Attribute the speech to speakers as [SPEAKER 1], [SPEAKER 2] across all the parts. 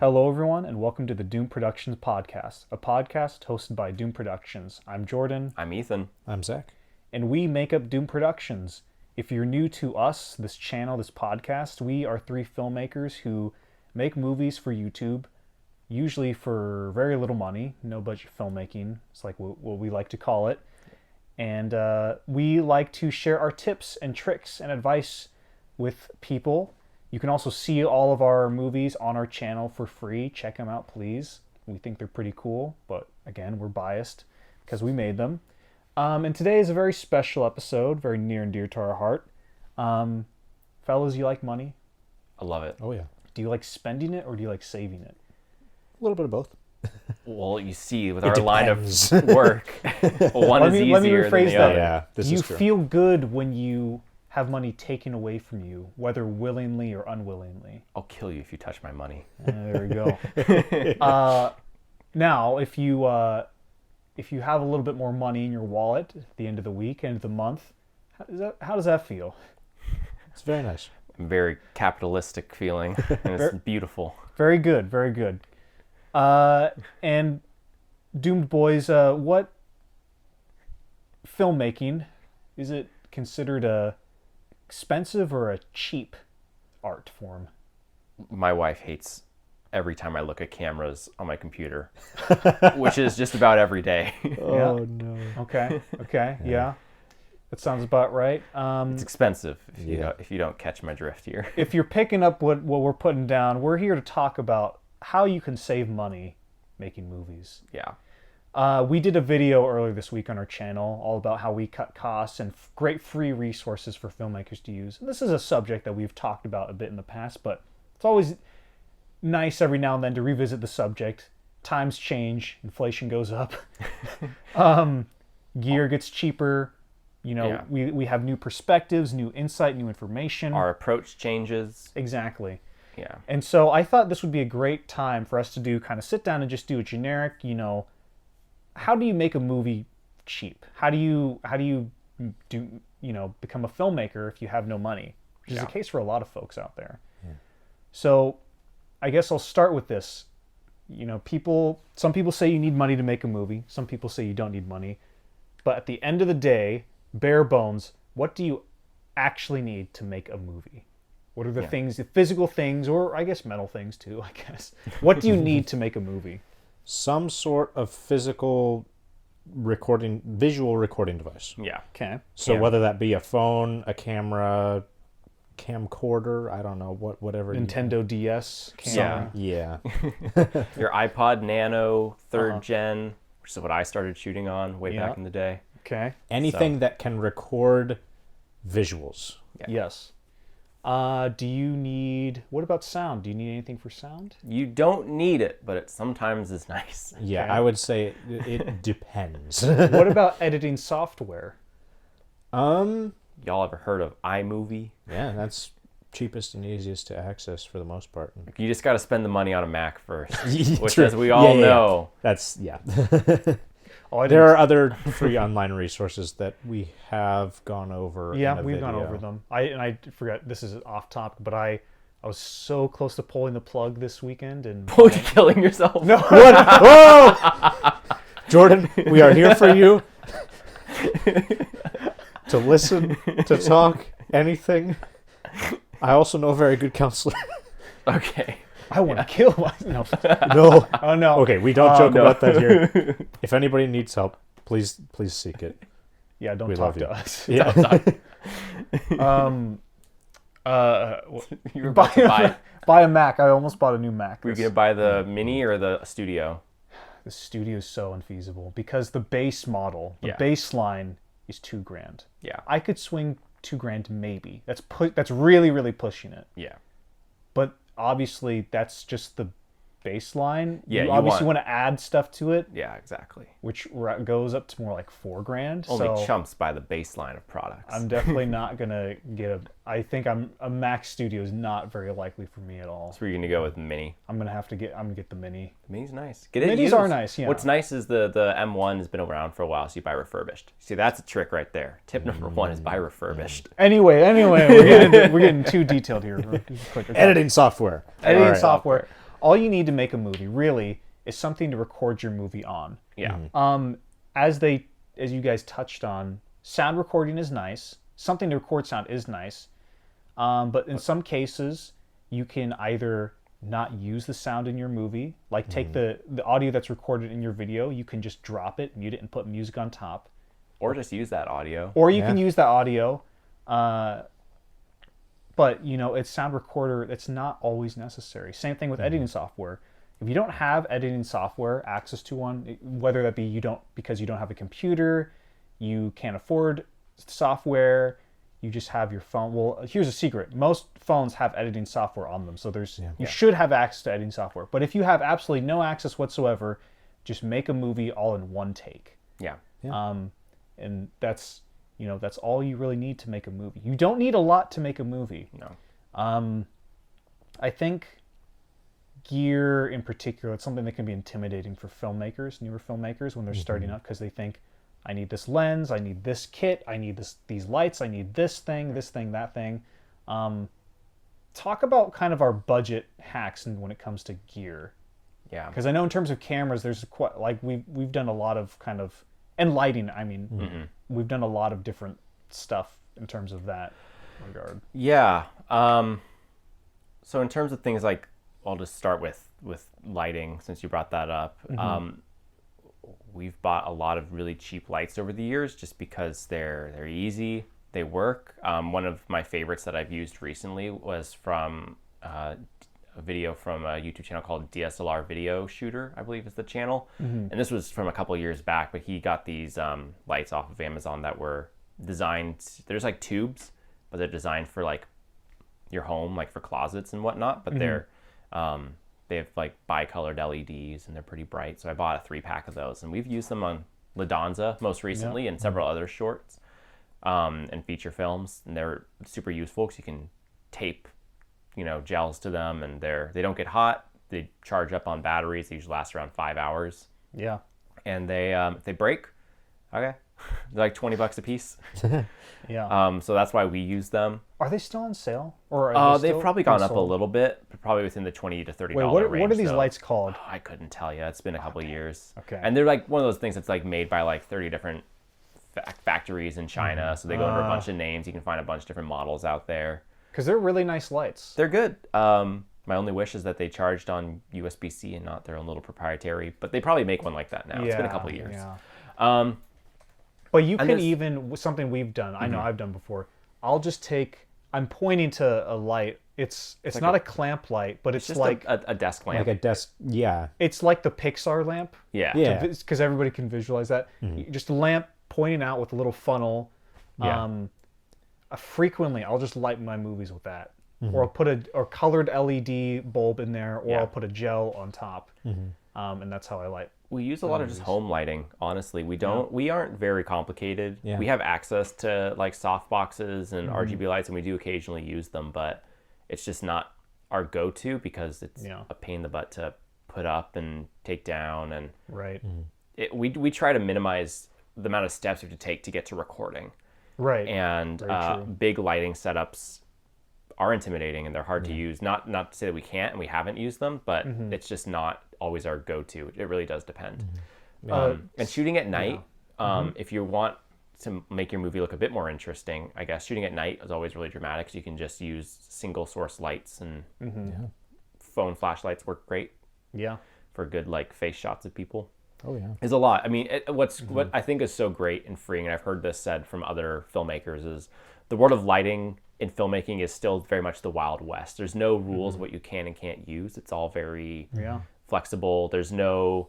[SPEAKER 1] Hello, everyone, and welcome to the Doom Productions podcast, a podcast hosted by Doom Productions. I'm Jordan.
[SPEAKER 2] I'm Ethan.
[SPEAKER 3] I'm Zach.
[SPEAKER 1] And we make up Doom Productions. If you're new to us, this channel, this podcast, we are three filmmakers who make movies for YouTube, usually for very little money, no budget filmmaking. It's like what we like to call it. And we like to share our tips and tricks and advice with people. You can also see all of our movies on our channel for free. Check them out, please. We think they're pretty cool, but again, we're biased because we made them. And today is a very special episode, very near and dear to our heart. Fellas, you like money?
[SPEAKER 2] I love it.
[SPEAKER 3] Oh, yeah.
[SPEAKER 1] Do you like spending it or do you like saving it?
[SPEAKER 3] A little bit of both.
[SPEAKER 2] Well, you see, with
[SPEAKER 3] It
[SPEAKER 2] our line of
[SPEAKER 3] depends.
[SPEAKER 2] work, one is
[SPEAKER 1] Let me
[SPEAKER 2] easier than
[SPEAKER 1] rephrase
[SPEAKER 2] the
[SPEAKER 1] that.
[SPEAKER 2] other.
[SPEAKER 3] Yeah, this
[SPEAKER 1] Do you
[SPEAKER 3] is true.
[SPEAKER 1] feel good when you have money taken away from you, whether willingly or unwillingly?
[SPEAKER 2] I'll kill you if you touch my money.
[SPEAKER 1] There we go. Now, if you have a little bit more money in your wallet at the end of the week, end of the month, how does that feel?
[SPEAKER 3] It's very nice.
[SPEAKER 2] Very capitalistic feeling, and it's beautiful.
[SPEAKER 1] Very good, very good. And Doomed Boys, what filmmaking, is it considered a expensive or a cheap art form?
[SPEAKER 2] My wife hates every time I look at cameras on my computer, which is just about every day.
[SPEAKER 3] Oh, no.
[SPEAKER 1] Okay, yeah. That sounds about right.
[SPEAKER 2] It's expensive
[SPEAKER 3] Yeah.
[SPEAKER 2] if you don't catch my drift here.
[SPEAKER 1] If you're picking up what we're putting down, we're here to talk about how you can save money making movies.
[SPEAKER 2] Yeah.
[SPEAKER 1] We did a video earlier this week on our channel all about how we cut costs and great free resources for filmmakers to use. And this is a subject that we've talked about a bit in the past, but it's always nice every now and then to revisit the subject. Times change, inflation goes up, gear gets cheaper. You know,
[SPEAKER 2] Yeah.
[SPEAKER 1] we have new perspectives, new insight, new information.
[SPEAKER 2] Our approach changes.
[SPEAKER 1] Exactly.
[SPEAKER 2] Yeah.
[SPEAKER 1] And so I thought this would be a great time for us to do kind of sit down and just do a generic, how do you make a movie cheap? How do you do, become a filmmaker if you have no money? Which is the case for a lot of folks out there.
[SPEAKER 3] Yeah.
[SPEAKER 1] So I guess I'll start with this. Some people say you need money to make a movie. Some people say you don't need money. But at the end of the day, bare bones, what do you actually need to make a movie? What are the things, the physical things, or I guess mental things too, I guess. What do you need to make a movie?
[SPEAKER 3] Some sort of physical visual recording device.
[SPEAKER 2] Yeah.
[SPEAKER 1] Okay.
[SPEAKER 3] So whether that be a phone, a camera, camcorder, I don't know, whatever.
[SPEAKER 1] Nintendo DS camera.
[SPEAKER 3] Yeah.
[SPEAKER 2] Your iPod Nano 3rd gen, which is what I started shooting on way back in the day.
[SPEAKER 1] Okay.
[SPEAKER 3] Anything that can record visuals.
[SPEAKER 2] Yeah.
[SPEAKER 1] Yes. What about sound? Do you need anything for sound?
[SPEAKER 2] You don't need it, but it sometimes is nice.
[SPEAKER 3] Yeah,
[SPEAKER 1] Okay.
[SPEAKER 3] I would say it depends.
[SPEAKER 1] What about editing software?
[SPEAKER 2] Y'all ever heard of iMovie?
[SPEAKER 3] Yeah, that's cheapest and easiest to access for the most part.
[SPEAKER 2] You just got to spend the money on a Mac first, which,
[SPEAKER 3] True.
[SPEAKER 2] as we all
[SPEAKER 3] Yeah.
[SPEAKER 2] know,
[SPEAKER 3] That's, yeah.
[SPEAKER 1] Oh,
[SPEAKER 3] There are other free online resources that we have gone over.
[SPEAKER 1] Yeah,
[SPEAKER 3] in a
[SPEAKER 1] we've gone
[SPEAKER 3] video.
[SPEAKER 1] over them. I forgot, this is off topic, but I was so close to pulling the plug this weekend and
[SPEAKER 2] killing yourself.
[SPEAKER 1] No.
[SPEAKER 3] What? Whoa! Jordan, we are here for you. To listen, to talk, anything. I also know a very good counselor.
[SPEAKER 2] Okay.
[SPEAKER 1] I want to kill myself.
[SPEAKER 3] No.
[SPEAKER 1] Oh no.
[SPEAKER 3] Okay, we don't joke
[SPEAKER 2] no.
[SPEAKER 3] about that here. If anybody needs help, please seek it.
[SPEAKER 1] Yeah, don't
[SPEAKER 3] We
[SPEAKER 1] talk
[SPEAKER 3] love
[SPEAKER 1] to
[SPEAKER 3] you.
[SPEAKER 1] us.
[SPEAKER 3] Yeah.
[SPEAKER 2] You were about to buy.
[SPEAKER 1] Buy a Mac. I almost bought a new Mac.
[SPEAKER 2] Were you gonna buy the Mini or the Studio?
[SPEAKER 1] The studio is so unfeasible because the base model, the
[SPEAKER 2] Yeah.
[SPEAKER 1] baseline is $2,000.
[SPEAKER 2] Yeah.
[SPEAKER 1] I could swing $2,000 maybe. That's really, really pushing it.
[SPEAKER 2] Yeah.
[SPEAKER 1] But obviously, that's just the baseline.
[SPEAKER 2] Yeah,
[SPEAKER 1] you
[SPEAKER 2] you
[SPEAKER 1] obviously
[SPEAKER 2] want-
[SPEAKER 1] want to add stuff to it,
[SPEAKER 2] Yeah. Exactly.
[SPEAKER 1] which goes up to more like $4,000.
[SPEAKER 2] Only
[SPEAKER 1] so
[SPEAKER 2] chumps buy the baseline of products.
[SPEAKER 1] I'm definitely not gonna get a. I think a Mac Studio is not very likely for me at all.
[SPEAKER 2] So we're gonna go with Mini.
[SPEAKER 1] I'm gonna get the Mini.
[SPEAKER 2] The Mini's nice. Get it
[SPEAKER 1] Minis
[SPEAKER 2] used.
[SPEAKER 1] are nice, yeah.
[SPEAKER 2] What's nice is the M1 has been around for a while, so you buy refurbished. See, that's a trick right there. Tip number one is buy refurbished.
[SPEAKER 1] Anyway, we're getting too detailed here. Quick, okay.
[SPEAKER 3] Editing software.
[SPEAKER 1] Editing
[SPEAKER 3] All right.
[SPEAKER 1] software. all you need to make a movie really is something to record your movie on.
[SPEAKER 2] Yeah.
[SPEAKER 1] As you guys touched on, sound recording is nice. Something to record sound is nice. But in some cases, you can either not use the sound in your movie, like take the audio that's recorded in your video, you can just drop it, mute it, and put music on top.
[SPEAKER 2] Or just use that audio.
[SPEAKER 1] Or you can use the audio. But, it's sound recorder, it's not always necessary. Same thing with editing software. If you don't have editing software, access to one, whether that be because you don't have a computer, you can't afford software, you just have your phone. Well, here's a secret. Most phones have editing software on them, so you should have access to editing software. But if you have absolutely no access whatsoever, just make a movie all in one take.
[SPEAKER 2] Yeah.
[SPEAKER 1] And that's all you really need to make a movie. You don't need a lot to make a movie.
[SPEAKER 2] No.
[SPEAKER 1] I think gear in particular, it's something that can be intimidating for filmmakers, newer filmmakers, when they're starting up, because they think, I need this lens, I need this kit, I need these lights, I need this thing, that thing. Talk about kind of our budget hacks when it comes to gear.
[SPEAKER 2] Yeah.
[SPEAKER 1] Because I know in terms of cameras, there's we've done a lot of kind of, and lighting, I mean, we've done a lot of different stuff in terms of that regard.
[SPEAKER 2] Yeah. So in terms of things like, I'll just start with lighting, since you brought that up. We've bought a lot of really cheap lights over the years just because they're easy, they work. One of my favorites that I've used recently was from a video from a YouTube channel called DSLR Video Shooter, I believe is the channel. And this was from a couple of years back, but he got these lights off of Amazon that were designed, there's like tubes, but they're designed for like your home, like for closets and whatnot, but they have like bi-colored LEDs and they're pretty bright. So I bought a 3-pack of those, and we've used them on La Danza most recently and several other shorts and feature films. And they're super useful because you can tape, gels to them, and they don't get hot. They charge up on batteries. They usually last around 5 hours.
[SPEAKER 1] Yeah.
[SPEAKER 2] And if they break, okay, they're like $20 a piece.
[SPEAKER 1] Yeah.
[SPEAKER 2] So that's why we use them.
[SPEAKER 1] Are they still on sale? Or are they
[SPEAKER 2] they've
[SPEAKER 1] still
[SPEAKER 2] probably gone up a
[SPEAKER 1] sold?
[SPEAKER 2] little bit, but probably within the $20 to $30 range.
[SPEAKER 1] What are these
[SPEAKER 2] though.
[SPEAKER 1] lights called?
[SPEAKER 2] I couldn't tell you. It's been a couple of years.
[SPEAKER 1] Okay.
[SPEAKER 2] And they're like one of those things that's like made by like 30 different factories in China. So they go under a bunch of names. You can find a bunch of different models out there.
[SPEAKER 1] Because they're really nice lights.
[SPEAKER 2] They're good. My only wish is that they charged on USB-C and not their own little proprietary. But they probably make one like that now. It's been a couple of years.
[SPEAKER 1] Yeah. But you can even, something we've done, I know I've done before, I'm pointing to a light. It's like not a clamp light, but it's
[SPEAKER 2] just
[SPEAKER 1] like
[SPEAKER 2] a desk lamp.
[SPEAKER 3] Like a desk, yeah.
[SPEAKER 1] It's like the Pixar lamp.
[SPEAKER 2] Yeah.
[SPEAKER 3] Yeah.
[SPEAKER 1] Because everybody can visualize that. Just a lamp pointing out with a little funnel.
[SPEAKER 3] Yeah.
[SPEAKER 1] Frequently, I'll just light my movies with that. Or I'll put a colored LED bulb in there, or I'll put a gel on top. And that's how I light.
[SPEAKER 2] We use a lot of just home lighting, honestly. We aren't very complicated.
[SPEAKER 3] Yeah.
[SPEAKER 2] We have access to like soft boxes and RGB lights, and we do occasionally use them, but it's just not our go-to because it's a pain in the butt to put up and take down. And
[SPEAKER 1] Right.
[SPEAKER 2] We try to minimize the amount of steps you have to take to get to recording.
[SPEAKER 1] Right.
[SPEAKER 2] And
[SPEAKER 1] Very true.
[SPEAKER 2] big lighting setups are intimidating and they're hard to use. Not to say that we can't and we haven't used them, but it's just not always our go-to. It really does depend. And shooting at night, if you want to make your movie look a bit more interesting, I guess shooting at night is always really dramatic because you can just use single source lights, and phone flashlights work great
[SPEAKER 1] Yeah.
[SPEAKER 2] for good like face shots of people.
[SPEAKER 3] Oh, yeah.
[SPEAKER 2] Is a lot. I mean, what I think is so great and freeing, and I've heard this said from other filmmakers, is the world of lighting in filmmaking is still very much the Wild West. There's no rules what you can and can't use. It's all very flexible. There's no.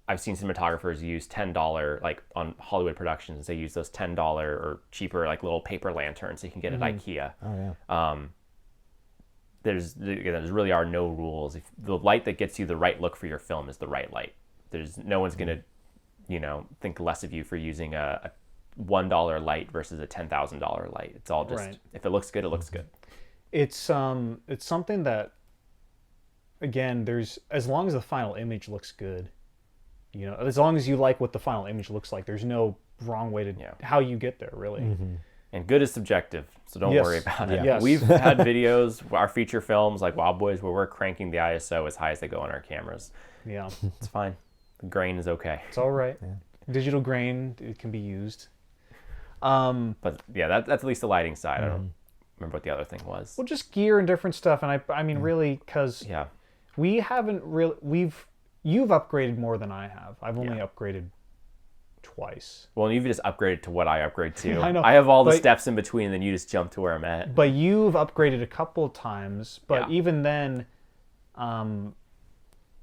[SPEAKER 2] I've seen cinematographers use $10 like on Hollywood productions. They use those $10 or cheaper like little paper lanterns you can get at IKEA.
[SPEAKER 3] Oh, yeah.
[SPEAKER 2] There really are no rules. If the light that gets you the right look for your film is the right light, there's no one's gonna, think less of you for using a $1 light versus a $10,000 light. It's all just if it looks good, it looks good.
[SPEAKER 1] It's something that, again, as long as the final image looks good, as long as you like what the final image looks like, there's no wrong way to how you get there, really.
[SPEAKER 2] And good is subjective, so don't
[SPEAKER 1] Yes.
[SPEAKER 2] worry about it.
[SPEAKER 1] Yeah. Yes.
[SPEAKER 2] We've had videos, our feature films like Wild Boys, where we're cranking the ISO as high as they go on our cameras.
[SPEAKER 1] Yeah.
[SPEAKER 2] It's fine. The grain is okay.
[SPEAKER 1] It's all right. Digital grain, it can be used.
[SPEAKER 2] But yeah, that's at least the lighting side. I don't remember what the other thing was.
[SPEAKER 1] Well, just gear and different stuff. And I mean, really, because
[SPEAKER 2] Yeah.
[SPEAKER 1] we haven't really, you've upgraded more than I have. I've only
[SPEAKER 2] Yeah.
[SPEAKER 1] upgraded twice.
[SPEAKER 2] Well, you've just upgraded to what I upgrade to.
[SPEAKER 1] I know,
[SPEAKER 2] I have all the
[SPEAKER 1] but-
[SPEAKER 2] steps in between, and then you just jump to where I'm at.
[SPEAKER 1] But you've upgraded a couple of times. But
[SPEAKER 2] Yeah.
[SPEAKER 1] even then,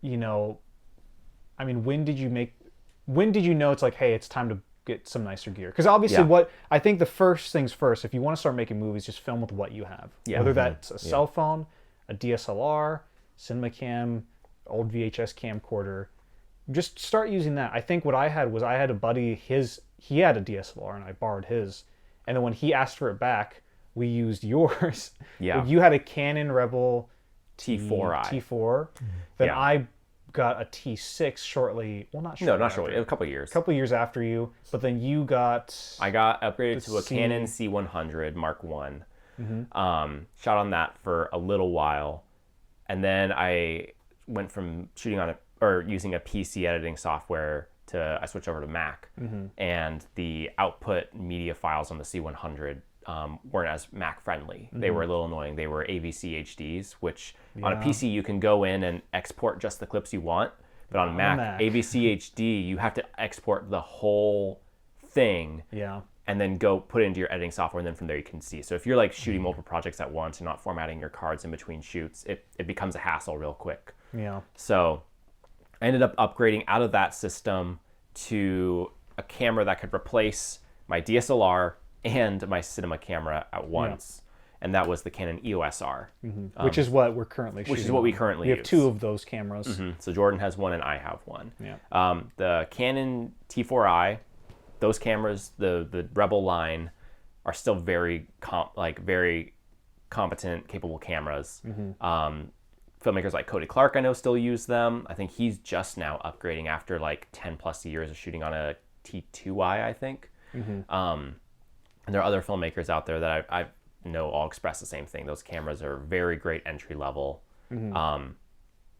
[SPEAKER 1] you know, I mean, when did you know it's like, hey, it's time to get some nicer gear? Because obviously,
[SPEAKER 2] Yeah.
[SPEAKER 1] I think the first things first, if you want to start making movies, just film with what you have.
[SPEAKER 2] Yeah.
[SPEAKER 1] Whether that's a cell phone, a DSLR, cinema cam, old VHS camcorder, just start using that. I think what I had was I had a buddy, he had a DSLR and I borrowed his. And then when he asked for it back, we used yours.
[SPEAKER 2] Yeah.
[SPEAKER 1] You had a Canon Rebel
[SPEAKER 2] T4i.
[SPEAKER 1] T4. Then
[SPEAKER 2] Yeah.
[SPEAKER 1] I got a T6 shortly. Well, not shortly.
[SPEAKER 2] No, not
[SPEAKER 1] after.
[SPEAKER 2] shortly. A couple of years.
[SPEAKER 1] A couple years after you. But then you got.
[SPEAKER 2] I got upgraded
[SPEAKER 1] The
[SPEAKER 2] to a
[SPEAKER 1] C-
[SPEAKER 2] Canon C100 Mark One.
[SPEAKER 1] Mm-hmm.
[SPEAKER 2] Shot on that for a little while, and then I went from shooting on using a PC editing software to I switched over to Mac,
[SPEAKER 1] Mm-hmm.
[SPEAKER 2] and the output media files on the C100 weren't as Mac friendly. They were a little annoying. They were AVC HDs, which on a
[SPEAKER 1] Yeah.
[SPEAKER 2] PC you can go in and export just the clips you want, but on Mac,
[SPEAKER 1] Mac.
[SPEAKER 2] AVC HD you have to export the whole thing
[SPEAKER 1] Yeah.
[SPEAKER 2] and then go put it into your editing software, and then from there you can see. So if you're like shooting multiple projects at once and not formatting your cards in between shoots, it becomes a hassle real quick.
[SPEAKER 1] Yeah.
[SPEAKER 2] So I ended up upgrading out of that system to a camera that could replace my DSLR and my cinema camera at once. And that was the Canon EOS R.
[SPEAKER 1] Which is what we're currently shooting.
[SPEAKER 2] which is what we
[SPEAKER 1] on.
[SPEAKER 2] currently
[SPEAKER 1] We have
[SPEAKER 2] use.
[SPEAKER 1] two of those cameras.
[SPEAKER 2] So Jordan has one and I have one.
[SPEAKER 1] Yeah.
[SPEAKER 2] The Canon T4i, those cameras, the Rebel line, are still very very competent, capable cameras. Filmmakers like Cody Clark, I know, still use them. I think he's just now upgrading after like 10 plus years of shooting on a T2i, I think. And there are other filmmakers out there that I know all express the same thing. Those cameras are very great entry level.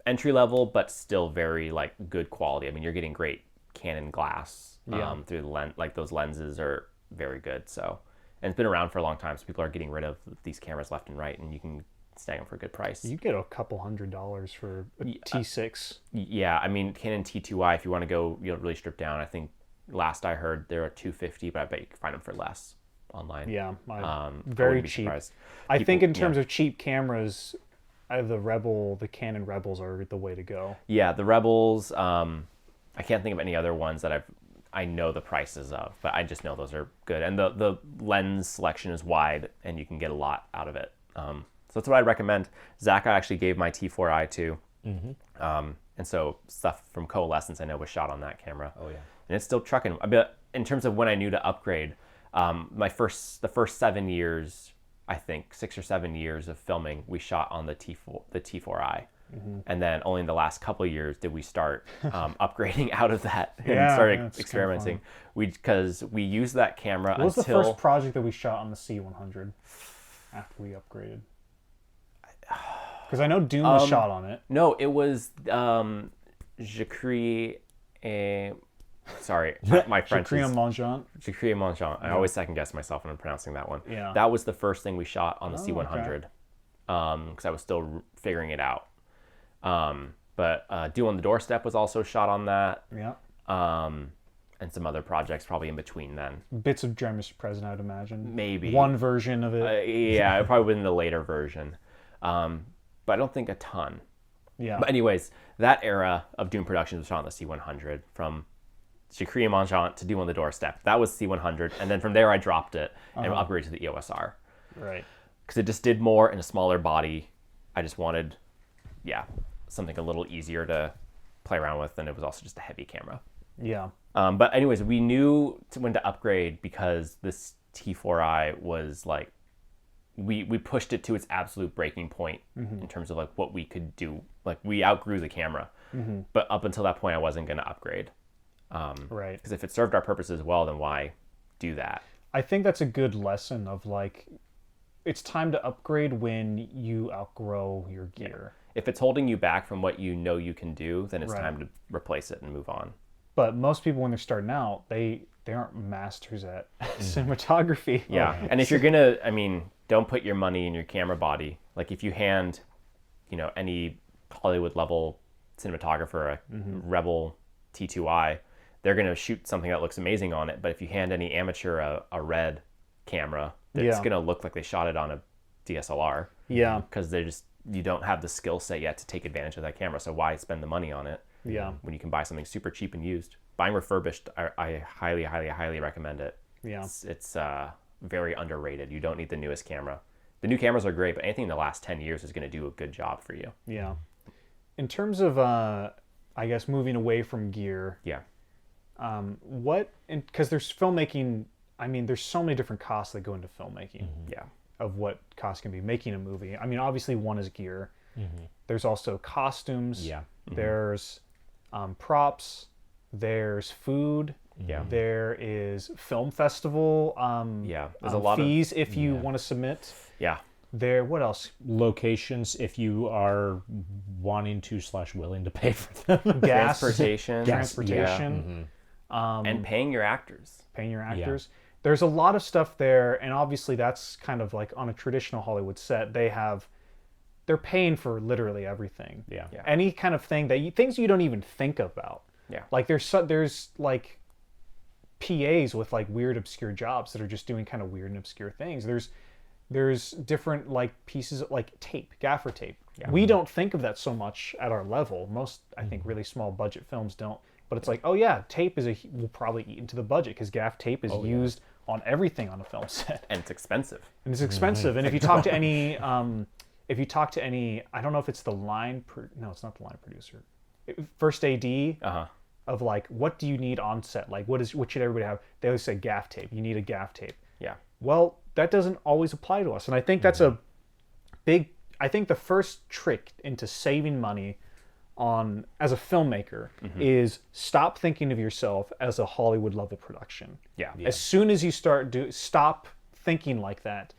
[SPEAKER 2] Entry level, but still very like good quality. I mean, you're getting great Canon glass through the lens. Like those lenses are very good. So, and it's been around for a long time, so people are getting rid of these cameras left and right, and you can snag them for a good price.
[SPEAKER 1] You get a couple $100s for a T6.
[SPEAKER 2] Yeah, I mean, Canon T2i, if you want to go, really strip down, I think last I heard they're at $250, but I bet you can find them for less online.
[SPEAKER 1] Yeah.
[SPEAKER 2] I
[SPEAKER 1] Very
[SPEAKER 2] wouldn't be
[SPEAKER 1] cheap.
[SPEAKER 2] surprised.
[SPEAKER 1] I think in
[SPEAKER 2] People-
[SPEAKER 1] terms of cheap cameras, the Canon Rebels are the way to go.
[SPEAKER 2] Yeah, the Rebels. I can't think of any other ones that I know the prices of, but I just know those are good, and the lens selection is wide, and you can get a lot out of it. So that's what I'd recommend. Zach, I actually gave my T4i to, and so stuff from Coalescence I know was shot on that camera.
[SPEAKER 3] Oh, yeah.
[SPEAKER 2] And it's still trucking. But in terms of when I knew to upgrade, the first 7 years, I think 6 or 7 years of filming, we shot on the T4i. And then only in the last couple of years did we start upgrading out of that and
[SPEAKER 1] Yeah,
[SPEAKER 2] started
[SPEAKER 1] that's kinda
[SPEAKER 2] experimenting. Because we used that camera
[SPEAKER 1] What was
[SPEAKER 2] until
[SPEAKER 1] the first project that we shot on the C100 after we upgraded? Because I know Doom was shot on it.
[SPEAKER 2] no, it was Jacquerie. Sorry, my French
[SPEAKER 1] Jacquerie
[SPEAKER 2] is
[SPEAKER 1] Mongeant.
[SPEAKER 2] Jacquerie Mongeant. I always second guess myself when I'm pronouncing that one.
[SPEAKER 1] Yeah.
[SPEAKER 2] That was the first thing we shot on the
[SPEAKER 1] Oh,
[SPEAKER 2] C100 because I was still figuring it out. But Do on the Doorstep was also shot on that,
[SPEAKER 1] Yeah.
[SPEAKER 2] and some other projects probably in between then.
[SPEAKER 1] Bits of Dry Mr. President, I would imagine.
[SPEAKER 2] Maybe.
[SPEAKER 1] One version of it.
[SPEAKER 2] Yeah, probably in the later version. But I don't think a ton.
[SPEAKER 1] Yeah.
[SPEAKER 2] But anyways, that era of Doom Productions was shot on the C100 from Jacquerie and Mongeant to Do on the Doorstep. That was C100. And then from there I dropped it and upgraded to the EOS R.
[SPEAKER 1] Right.
[SPEAKER 2] Because it just did more in a smaller body. I just wanted, something a little easier to play around with. And it was also just a heavy camera.
[SPEAKER 1] Yeah.
[SPEAKER 2] But anyways, we knew when to upgrade because this T4i was like, we pushed it to its absolute breaking point in terms of like what we could do. Like we outgrew the camera, but up until that point, I wasn't going to upgrade.
[SPEAKER 1] Right.
[SPEAKER 2] Because if it served our purposes well, then why do that?
[SPEAKER 1] I think that's a good lesson of like, it's time to upgrade when you outgrow your gear.
[SPEAKER 2] If it's holding you back from what you know you can do, then it's
[SPEAKER 1] Right.
[SPEAKER 2] time to replace it and move on.
[SPEAKER 1] But most people, when they're starting out, they aren't masters at cinematography.
[SPEAKER 2] Yeah. And if you're going to, I mean, don't put your money in your camera body. Like if you hand, any Hollywood level cinematographer a Rebel T2i, they're going to shoot something that looks amazing on it. But if you hand any amateur a Red camera, it's going to look like they shot it on a DSLR.
[SPEAKER 1] Yeah.
[SPEAKER 2] Because you don't have the skill set yet to take advantage of that camera. So why spend the money on it?
[SPEAKER 1] Yeah.
[SPEAKER 2] When you can buy something super cheap and used. Buying refurbished, I highly, highly, highly recommend it.
[SPEAKER 1] Yeah.
[SPEAKER 2] It's very underrated. You don't need the newest camera. The new cameras are great, but anything in the last 10 years is going to do a good job for you.
[SPEAKER 1] Yeah. In terms of, I guess, moving away from gear,
[SPEAKER 2] Yeah.
[SPEAKER 1] because there's filmmaking, I mean, there's so many different costs that go into filmmaking
[SPEAKER 2] Yeah.
[SPEAKER 1] of what costs can be making a movie. I mean, obviously one is gear. There's also costumes.
[SPEAKER 3] Yeah.
[SPEAKER 1] There's props. There's food.
[SPEAKER 2] Yeah.
[SPEAKER 1] There is film festival.
[SPEAKER 2] Yeah. There's a lot
[SPEAKER 1] fees if you want to submit.
[SPEAKER 2] Yeah.
[SPEAKER 1] There. What else?
[SPEAKER 3] Locations, if you are wanting to / willing to pay for them.
[SPEAKER 1] Gas.
[SPEAKER 2] Transportation.
[SPEAKER 1] Transportation.
[SPEAKER 2] And paying your actors.
[SPEAKER 1] Paying your actors. There's a lot of stuff there, and obviously that's kind of like on a traditional Hollywood set. They're paying for literally everything.
[SPEAKER 3] Yeah.
[SPEAKER 2] Yeah.
[SPEAKER 1] Any kind of thing things you don't even think about.
[SPEAKER 2] Yeah.
[SPEAKER 1] Like there's like PAs with like weird obscure jobs that are just doing kind of weird and obscure things. There's different like pieces of like tape, gaffer tape.
[SPEAKER 2] Yeah.
[SPEAKER 1] We don't think of that so much at our level. Most, I think, really small budget films don't. But it's like, oh yeah, tape will probably eat into the budget because gaff tape is used on everything on a film set.
[SPEAKER 2] And it's expensive.
[SPEAKER 1] And it's expensive. And if you talk to any, I don't know if it's the no, it's not the line producer. First AD of like, what do you need on set? Like, what should everybody have? They always say gaff tape. You need a gaff tape.
[SPEAKER 2] Yeah.
[SPEAKER 1] Well, that doesn't always apply to us. And I think that's a big, I think the first trick into saving money as a filmmaker is stop thinking of yourself as a Hollywood level production.
[SPEAKER 2] Yeah.
[SPEAKER 1] As soon as you stop thinking like that,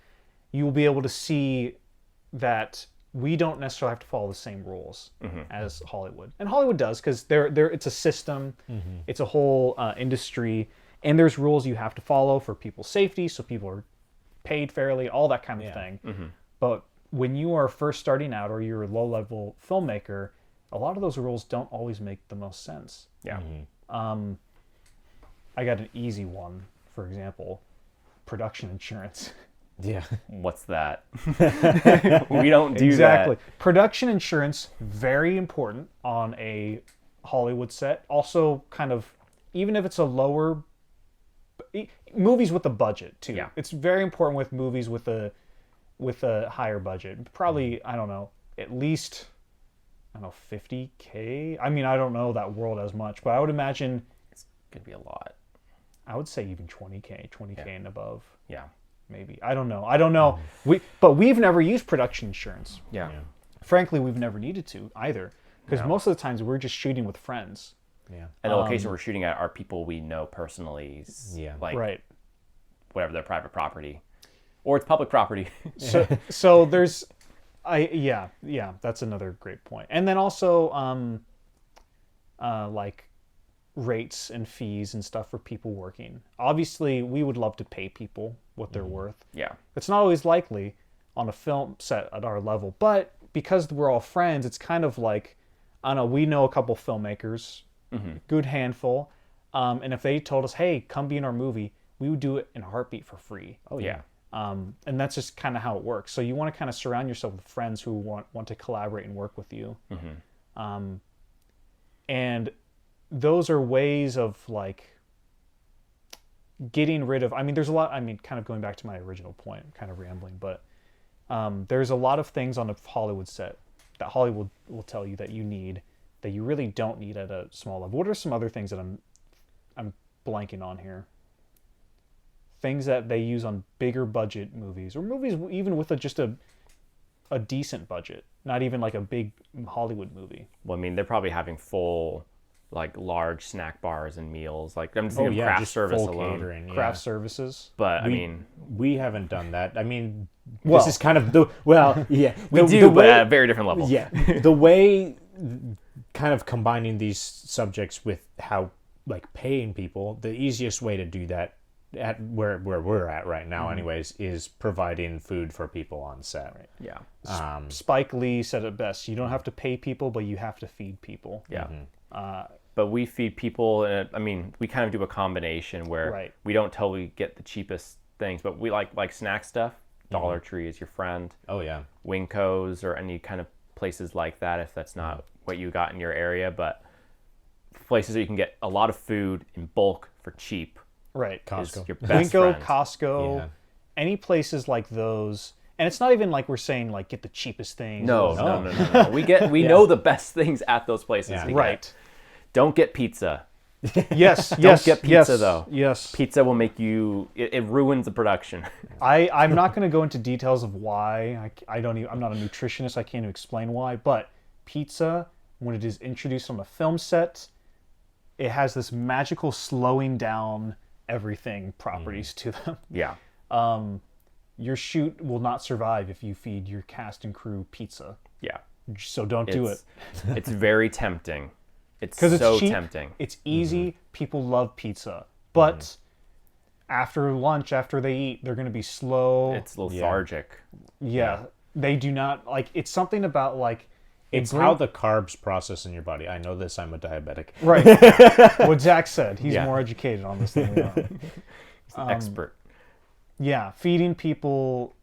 [SPEAKER 1] you will be able to see that we don't necessarily have to follow the same rules as Hollywood. And Hollywood does, because it's a system, it's a whole industry, and there's rules you have to follow for people's safety, so people are paid fairly, all that kind of thing. But when you are first starting out or you're a low-level filmmaker, a lot of those rules don't always make the most sense.
[SPEAKER 2] Yeah.
[SPEAKER 1] I got an easy one, for example, production insurance.
[SPEAKER 3] Yeah.
[SPEAKER 2] What's that? We don't do
[SPEAKER 1] Exactly.
[SPEAKER 2] that.
[SPEAKER 1] Production insurance, very important on a Hollywood set. Also, kind of, even if it's a lower, movies with a budget too.
[SPEAKER 2] Yeah.
[SPEAKER 1] It's very important with movies with a higher budget. Probably, I don't know, at least, I don't know, $50K. I mean, I don't know that world as much, but I would imagine
[SPEAKER 2] It's going to be a lot.
[SPEAKER 1] I would say even 20K and above.
[SPEAKER 2] Yeah.
[SPEAKER 1] Maybe. I don't know. But we've never used production insurance.
[SPEAKER 2] Yeah.
[SPEAKER 1] Frankly, we've never needed to either, because most of the times we're just shooting with friends.
[SPEAKER 3] Yeah.
[SPEAKER 2] And the location we're shooting at are people we know personally.
[SPEAKER 3] Yeah.
[SPEAKER 2] Like
[SPEAKER 1] Right.
[SPEAKER 2] whatever, their private property. Or it's public property.
[SPEAKER 1] So there's, that's another great point. And then also, like rates and fees and stuff for people working. Obviously, we would love to pay people what they're worth.
[SPEAKER 2] Yeah.
[SPEAKER 1] It's not always likely on a film set at our level, but because we're all friends, it's kind of like, I don't know, we know a couple filmmakers, good handful, and if they told us, hey, come be in our movie, we would do it in a heartbeat for free.
[SPEAKER 3] Oh yeah.
[SPEAKER 1] And that's just kind of how it works. So you want to kind of surround yourself with friends who want to collaborate and work with you. And those are ways of like getting rid of, I mean, there's a lot, I mean, kind of going back to my original point, I'm kind of rambling, but there's a lot of things on a Hollywood set that Hollywood will tell you that you need, that you really don't need at a small level. What are some other things that I'm blanking on here? Things that they use on bigger budget movies, or movies even with just a decent budget, not even like a big Hollywood movie.
[SPEAKER 2] Well, I mean, they're probably having full like large snack bars and meals. Like I'm
[SPEAKER 3] Oh
[SPEAKER 2] thinking of
[SPEAKER 3] yeah,
[SPEAKER 2] craft
[SPEAKER 3] just
[SPEAKER 2] service
[SPEAKER 3] full
[SPEAKER 2] alone.
[SPEAKER 3] catering.
[SPEAKER 1] Craft services.
[SPEAKER 2] But I
[SPEAKER 3] We-
[SPEAKER 2] mean,
[SPEAKER 3] we haven't done that. I mean,
[SPEAKER 1] Well-
[SPEAKER 3] this is kind of yeah.
[SPEAKER 2] we do, but at a very different level.
[SPEAKER 3] Yeah, the way kind of combining these subjects with how like paying people, the easiest way to do that at where we're at right now, anyways, is providing food for people on set. Right.
[SPEAKER 2] Yeah.
[SPEAKER 1] Spike Lee said it best. You don't have to pay people, but you have to feed people.
[SPEAKER 2] Yeah. But we feed people, and I mean, we kind of do a combination where
[SPEAKER 1] Right.
[SPEAKER 2] we don't totally get the cheapest things, but we like snack stuff. Dollar Tree is your friend.
[SPEAKER 3] Oh yeah.
[SPEAKER 2] Winco's or any kind of places like that, if that's not what you got in your area, but places that you can get a lot of food in bulk for cheap
[SPEAKER 1] Right.
[SPEAKER 2] is
[SPEAKER 3] Costco.
[SPEAKER 2] your best
[SPEAKER 1] Winco,
[SPEAKER 2] friend.
[SPEAKER 1] Costco,
[SPEAKER 3] Yeah.
[SPEAKER 1] any places like those. And it's not even like we're saying like get the cheapest things.
[SPEAKER 2] No,
[SPEAKER 3] No.
[SPEAKER 2] no. We know the best things at those places.
[SPEAKER 3] Yeah.
[SPEAKER 2] to get.
[SPEAKER 1] Right.
[SPEAKER 2] Don't get pizza.
[SPEAKER 1] Yes.
[SPEAKER 2] Don't
[SPEAKER 1] yes.
[SPEAKER 2] get pizza
[SPEAKER 1] yes,
[SPEAKER 2] though.
[SPEAKER 1] Yes.
[SPEAKER 2] Pizza will make you. It ruins the production.
[SPEAKER 1] I'm not going to go into details of why. I don't even, I'm not a nutritionist. I can't even explain why. But pizza, when it is introduced on a film set, it has this magical slowing down everything properties to them.
[SPEAKER 2] Yeah.
[SPEAKER 1] Your shoot will not survive if you feed your cast and crew pizza.
[SPEAKER 2] Yeah.
[SPEAKER 1] So don't do it.
[SPEAKER 2] It's- It's very tempting. It's
[SPEAKER 1] Because it's
[SPEAKER 2] so
[SPEAKER 1] cheap,
[SPEAKER 2] tempting.
[SPEAKER 1] it's easy. People love pizza, but after lunch, after they eat, they're going to be slow.
[SPEAKER 2] It's lethargic.
[SPEAKER 1] yeah, they do not like. It's something about like
[SPEAKER 3] It's how the carbs process in your body. I know this. I'm a diabetic.
[SPEAKER 1] right. What Zach said. He's
[SPEAKER 2] Yeah.
[SPEAKER 1] more educated on this than we are.
[SPEAKER 2] He's an expert.
[SPEAKER 1] Yeah, feeding people,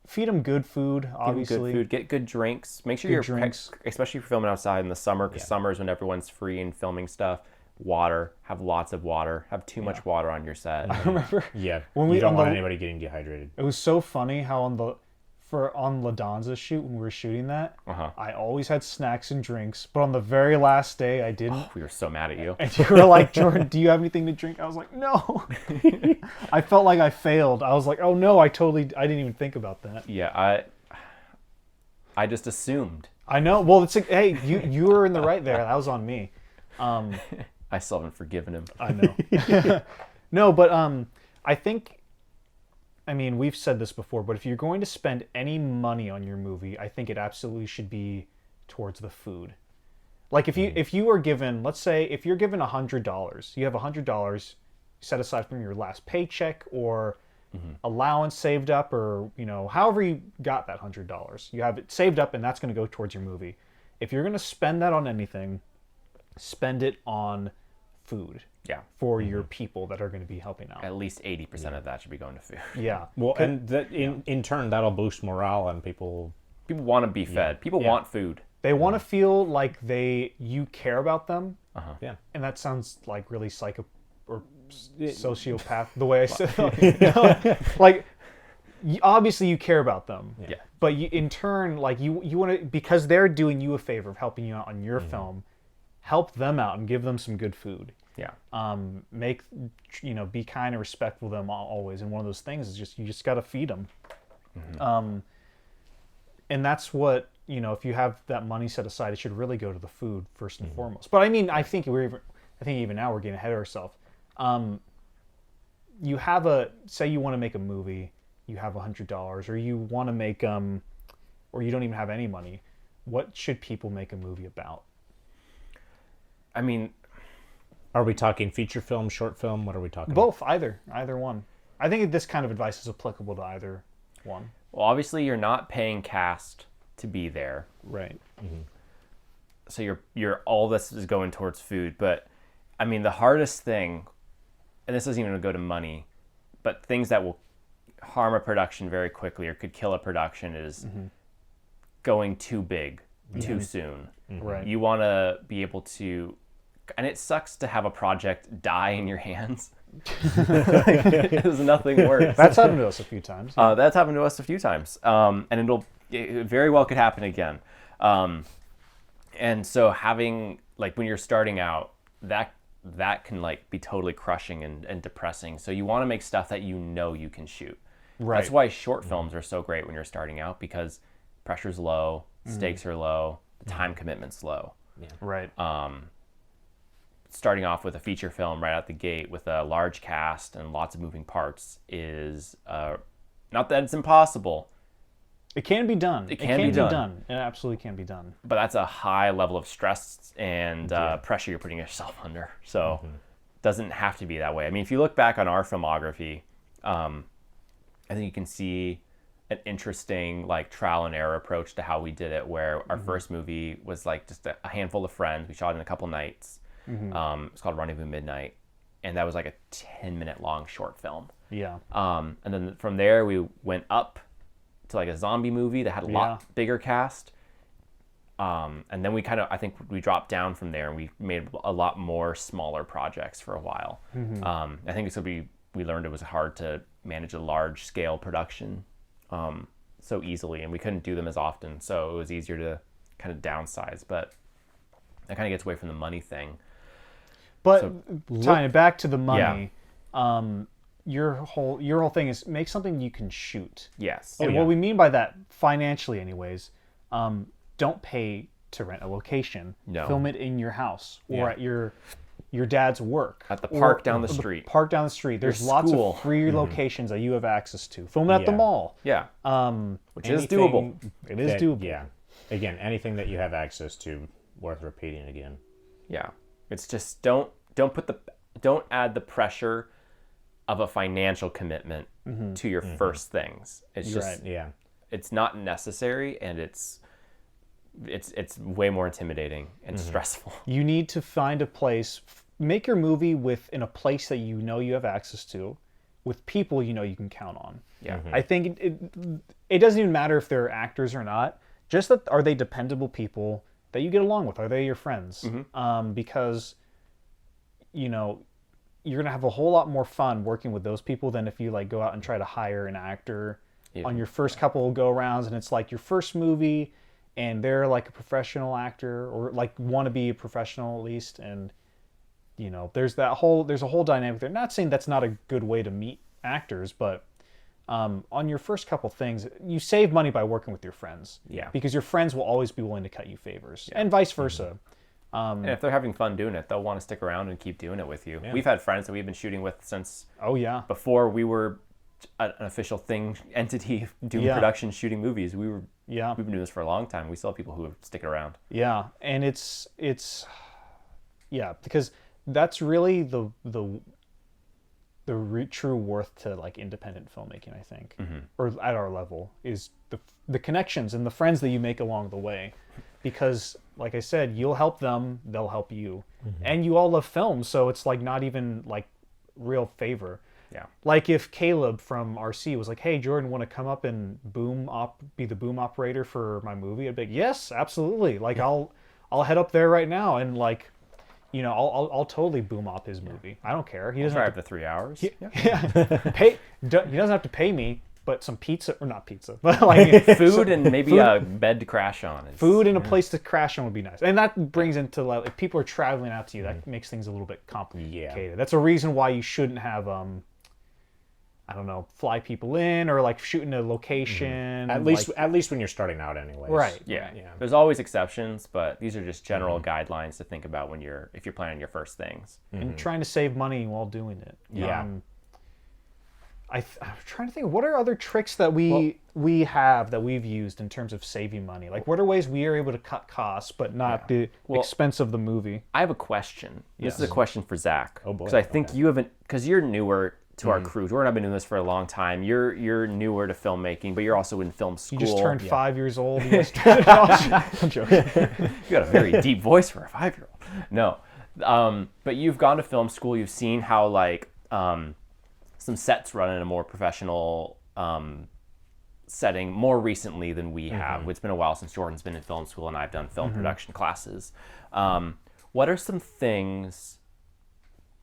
[SPEAKER 1] feed them good food.
[SPEAKER 2] Give 'em
[SPEAKER 1] Obviously,
[SPEAKER 2] good food. Get good drinks. Make sure
[SPEAKER 1] Good
[SPEAKER 2] you're
[SPEAKER 1] drinks.
[SPEAKER 2] especially if you're filming outside in the summer, because summer is when everyone's free and filming stuff. Water. Have lots of water. Have too much water on your set.
[SPEAKER 1] I remember
[SPEAKER 3] Yeah.
[SPEAKER 1] When
[SPEAKER 3] you
[SPEAKER 1] we-
[SPEAKER 3] don't
[SPEAKER 1] on
[SPEAKER 3] want
[SPEAKER 1] the-
[SPEAKER 3] anybody getting dehydrated.
[SPEAKER 1] it was so funny how on La Danza shoot when we were shooting that, I always had snacks and drinks, but on the very last day I didn't.
[SPEAKER 2] We were so mad at you.
[SPEAKER 1] And you were like, Jordan, do you have anything to drink? I was like, no. I felt like I failed. I was like, oh no, I didn't even think about that.
[SPEAKER 2] Yeah, I just assumed.
[SPEAKER 1] I know. Well, it's like, hey, you were in the right there. That was on me.
[SPEAKER 2] I still haven't forgiven him.
[SPEAKER 1] I know. No, but I think, I mean, we've said this before, but if you're going to spend any money on your movie, I think it absolutely should be towards the food. Like if you are given, let's say, if you're given $100, you have $100 set aside from your last paycheck or allowance saved up, or however you got that $100, you have it saved up, and that's going to go towards your movie. If you're going to spend that on anything, spend it on food.
[SPEAKER 2] Yeah.
[SPEAKER 1] For your people that are going to be helping out.
[SPEAKER 2] At least 80% of that should be going to food.
[SPEAKER 1] Yeah.
[SPEAKER 3] Well, and that in turn that'll boost morale and people.
[SPEAKER 2] People want to be fed. People want food.
[SPEAKER 1] They want to feel like you care about them.
[SPEAKER 3] Yeah.
[SPEAKER 1] And that sounds like really sociopath the way I said it. Like obviously you care about them.
[SPEAKER 2] Yeah.
[SPEAKER 1] But in turn, like you want to, because they're doing you a favor of helping you out on your film, help them out and give them some good food.
[SPEAKER 2] Yeah.
[SPEAKER 1] Be kind and respectful to them always. And one of those things is you just got to feed them. And that's what, if you have that money set aside, it should really go to the food first and foremost. But I mean, I think even now we're getting ahead of ourselves. You have say you want to make a movie, you have $100, or you want to make, or you don't even have any money. What should people make a movie about?
[SPEAKER 2] I mean,
[SPEAKER 3] Are we talking feature film, short film? What are we talking?
[SPEAKER 1] Both, either one. I think this kind of advice is applicable to either one.
[SPEAKER 2] well, obviously you're not paying cast to be there.
[SPEAKER 1] Right.
[SPEAKER 2] So you're all this is going towards food, but I mean the hardest thing, and this doesn't even go to money, but things that will harm a production very quickly or could kill a production is going too big too soon.
[SPEAKER 1] Right.
[SPEAKER 2] You want to be able to, and it sucks to have a project die in your hands. There's nothing worse.
[SPEAKER 1] That's happened to us a few times.
[SPEAKER 2] That's happened to us a few times, and it very well could happen again. And so having, like, when you're starting out, that can like be totally crushing and depressing. So you want to make stuff that you can shoot.
[SPEAKER 1] Right.
[SPEAKER 2] That's why short films are so great when you're starting out, because pressure's low, stakes are low, the time commitment's low.
[SPEAKER 1] Right.
[SPEAKER 2] starting off with a feature film right out the gate with a large cast and lots of moving parts is not that it's impossible.
[SPEAKER 1] It can be done.
[SPEAKER 2] It can be
[SPEAKER 1] done. It absolutely can be done.
[SPEAKER 2] But that's a high level of stress and pressure you're putting yourself under. So it doesn't have to be that way. I mean, if you look back on our filmography, I think you can see an interesting like trial and error approach to how we did it, where our first movie was like just a handful of friends. We shot it in a couple nights. It's called Rendezvous Midnight. And that was like a 10-minute long short film.
[SPEAKER 1] Yeah.
[SPEAKER 2] And then from there, we went up to like a zombie movie that had a lot bigger cast. And then I think we dropped down from there and we made a lot more smaller projects for a while. I think we learned it was hard to manage a large scale production so easily, and we couldn't do them as often. So it was easier to kind of downsize, but that kind of gets away from the money thing.
[SPEAKER 1] But tying it back to the money, your whole thing is make something you can shoot.
[SPEAKER 2] Yes.
[SPEAKER 1] And what we mean by that, financially anyways, don't pay to rent a location.
[SPEAKER 2] No.
[SPEAKER 1] Film it in your house or at your dad's work.
[SPEAKER 2] At the park down the street.
[SPEAKER 1] Park down the street. There's lots of free locations that you have access to. Film it at the mall.
[SPEAKER 2] Yeah. Which is doable.
[SPEAKER 1] It is doable.
[SPEAKER 3] Yeah. Again, anything that you have access to, worth repeating again.
[SPEAKER 2] Yeah. It's just don't add the pressure of a financial commitment to your first things. It's just it's not necessary, and it's way more intimidating and stressful.
[SPEAKER 1] You need to find a place, make your movie in a place that you know you have access to, with people you know you can count on.
[SPEAKER 2] Yeah.
[SPEAKER 1] I think it doesn't even matter if they're actors or not. Just that, are they dependable people that you get along with? Are they your friends? Because you're gonna have a whole lot more fun working with those people than if you like go out and try to hire an actor on your first couple of go rounds, and it's like your first movie and they're like a professional actor or like want to be a professional at least, and there's a whole dynamic there. Not saying that's not a good way to meet actors, but on your first couple things, you save money by working with your friends.
[SPEAKER 2] Yeah.
[SPEAKER 1] Because your friends will always be willing to cut you favors, and vice versa.
[SPEAKER 2] And if they're having fun doing it, they'll want to stick around and keep doing it with you. Yeah. We've had friends that we've been shooting with since before we were an official entity doing production, shooting movies. We've been doing this for a long time. We still have people who stick around. Yeah,
[SPEAKER 1] and it's because that's really the true worth to like independent filmmaking, I think, or at our level, is the connections and the friends that you make along the way. Because, like I said, you'll help them, they'll help you. And you all love film, so it's like not even like real favor.
[SPEAKER 2] Yeah.
[SPEAKER 1] Like if Caleb from RC was like, "Hey, Jordan, want to come up and be the boom operator for my movie?" I'd be like, "Yes, absolutely. Like I'll head up there right now and like, I'll totally boom op his movie. I don't care. He doesn't
[SPEAKER 2] drive the 3 hours.
[SPEAKER 1] He doesn't have to pay me, but some pizza, or not pizza, but like
[SPEAKER 2] food and maybe a bed to crash on.
[SPEAKER 1] Food and a place to crash on would be nice. And that brings into like, if people are traveling out to you, that makes things a little bit complicated. Yeah. That's a reason why you shouldn't have fly people in or like shooting a location.
[SPEAKER 3] At least when you're starting out anyway.
[SPEAKER 1] Right.
[SPEAKER 2] Yeah. There's always exceptions, but these are just general guidelines to think about if you're planning your first things.
[SPEAKER 1] And trying to save money while doing it.
[SPEAKER 3] Yeah.
[SPEAKER 1] I'm trying to think, what are other tricks that we have that we've used in terms of saving money? Like, what are ways we are able to cut costs but not the expense of the movie?
[SPEAKER 2] I have a question. This is a question for Zach.
[SPEAKER 3] Oh boy.
[SPEAKER 2] Because I think because you're newer to our crew. Jordan and I've been doing this for a long time. You're newer to filmmaking, but you're also in film school.
[SPEAKER 1] You just turned 5 years old. I'm joking.
[SPEAKER 2] You got a very deep voice for a 5-year-old. No. But you've gone to film school. You've seen how like some sets run in a more professional setting more recently than we have. It's been a while since Jordan's been in film school and I've done film production classes. What are some things,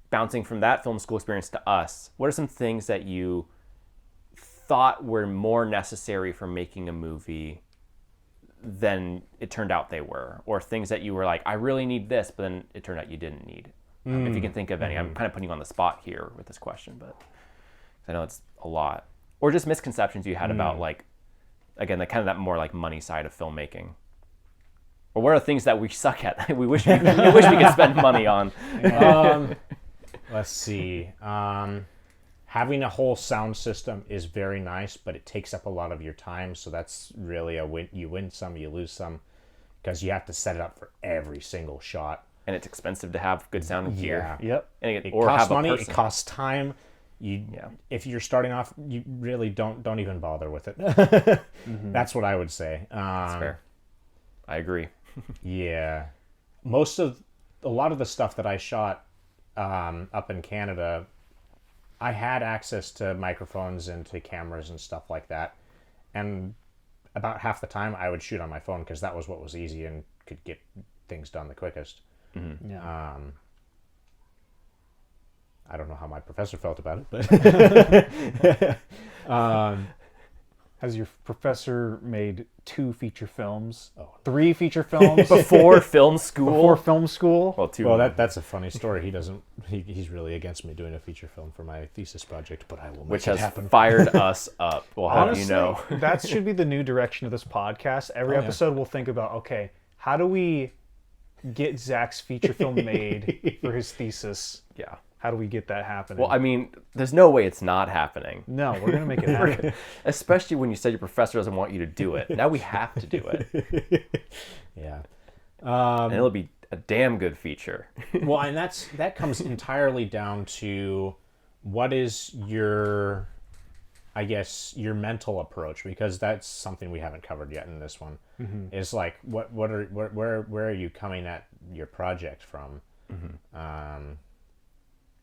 [SPEAKER 2] bouncing from that film school experience to us, what are some things that you thought were more necessary for making a movie than it turned out they were? Or things that you were like, I really need this, but then it turned out you didn't need? If you can think of any. I'm kind of putting you on the spot here with this question, but I know it's a lot. Or just misconceptions you had about like, again, the kind of that more like money side of filmmaking. Or what are things that we suck at? we wish we could spend money on.
[SPEAKER 3] Let's see. Having a whole sound system is very nice, but it takes up a lot of your time. So that's really a win. You win some, you lose some, because you have to set it up for every single shot.
[SPEAKER 2] And it's expensive to have good sound and gear.
[SPEAKER 3] Yeah.
[SPEAKER 1] Yep.
[SPEAKER 2] And
[SPEAKER 3] It
[SPEAKER 2] or
[SPEAKER 3] costs
[SPEAKER 2] have a
[SPEAKER 3] money.
[SPEAKER 2] person.
[SPEAKER 3] It costs time.
[SPEAKER 2] Yeah.
[SPEAKER 3] If you're starting off, you really don't even bother with it. That's what I would say.
[SPEAKER 2] That's fair. I agree.
[SPEAKER 3] Yeah, a lot of the stuff that I shot up in Canada, I had access to microphones and to cameras and stuff like that, and about half the time I would shoot on my phone because that was what was easy and could get things done the quickest.
[SPEAKER 1] Yeah.
[SPEAKER 3] I don't know how my professor felt about it, but
[SPEAKER 1] Has your professor made 2 feature films? 3 feature films
[SPEAKER 2] Before film school.
[SPEAKER 1] before film school?
[SPEAKER 2] Well, 2.
[SPEAKER 3] well, that's a funny story. He's really against me doing a feature film for my thesis project, but I will make
[SPEAKER 2] which
[SPEAKER 3] it
[SPEAKER 2] has
[SPEAKER 3] happen.
[SPEAKER 2] fired us up. Well, how do
[SPEAKER 1] Honestly,
[SPEAKER 2] you know?
[SPEAKER 1] that should be the new direction of this podcast. Every
[SPEAKER 3] yeah.
[SPEAKER 1] episode we'll think about, okay, how do we get Zach's feature film made for his thesis?
[SPEAKER 2] Yeah.
[SPEAKER 1] How do we get that happening?
[SPEAKER 2] Well, I mean, there's no way it's not happening.
[SPEAKER 1] no, we're going to make it happen.
[SPEAKER 2] Especially when you said your professor doesn't want you to do it. Now we have to do it.
[SPEAKER 3] Yeah.
[SPEAKER 2] And it'll be a damn good feature.
[SPEAKER 3] Well, and that comes entirely down to what is your, I guess, your mental approach, because that's something we haven't covered yet in this one. Is like where are you coming at your project from?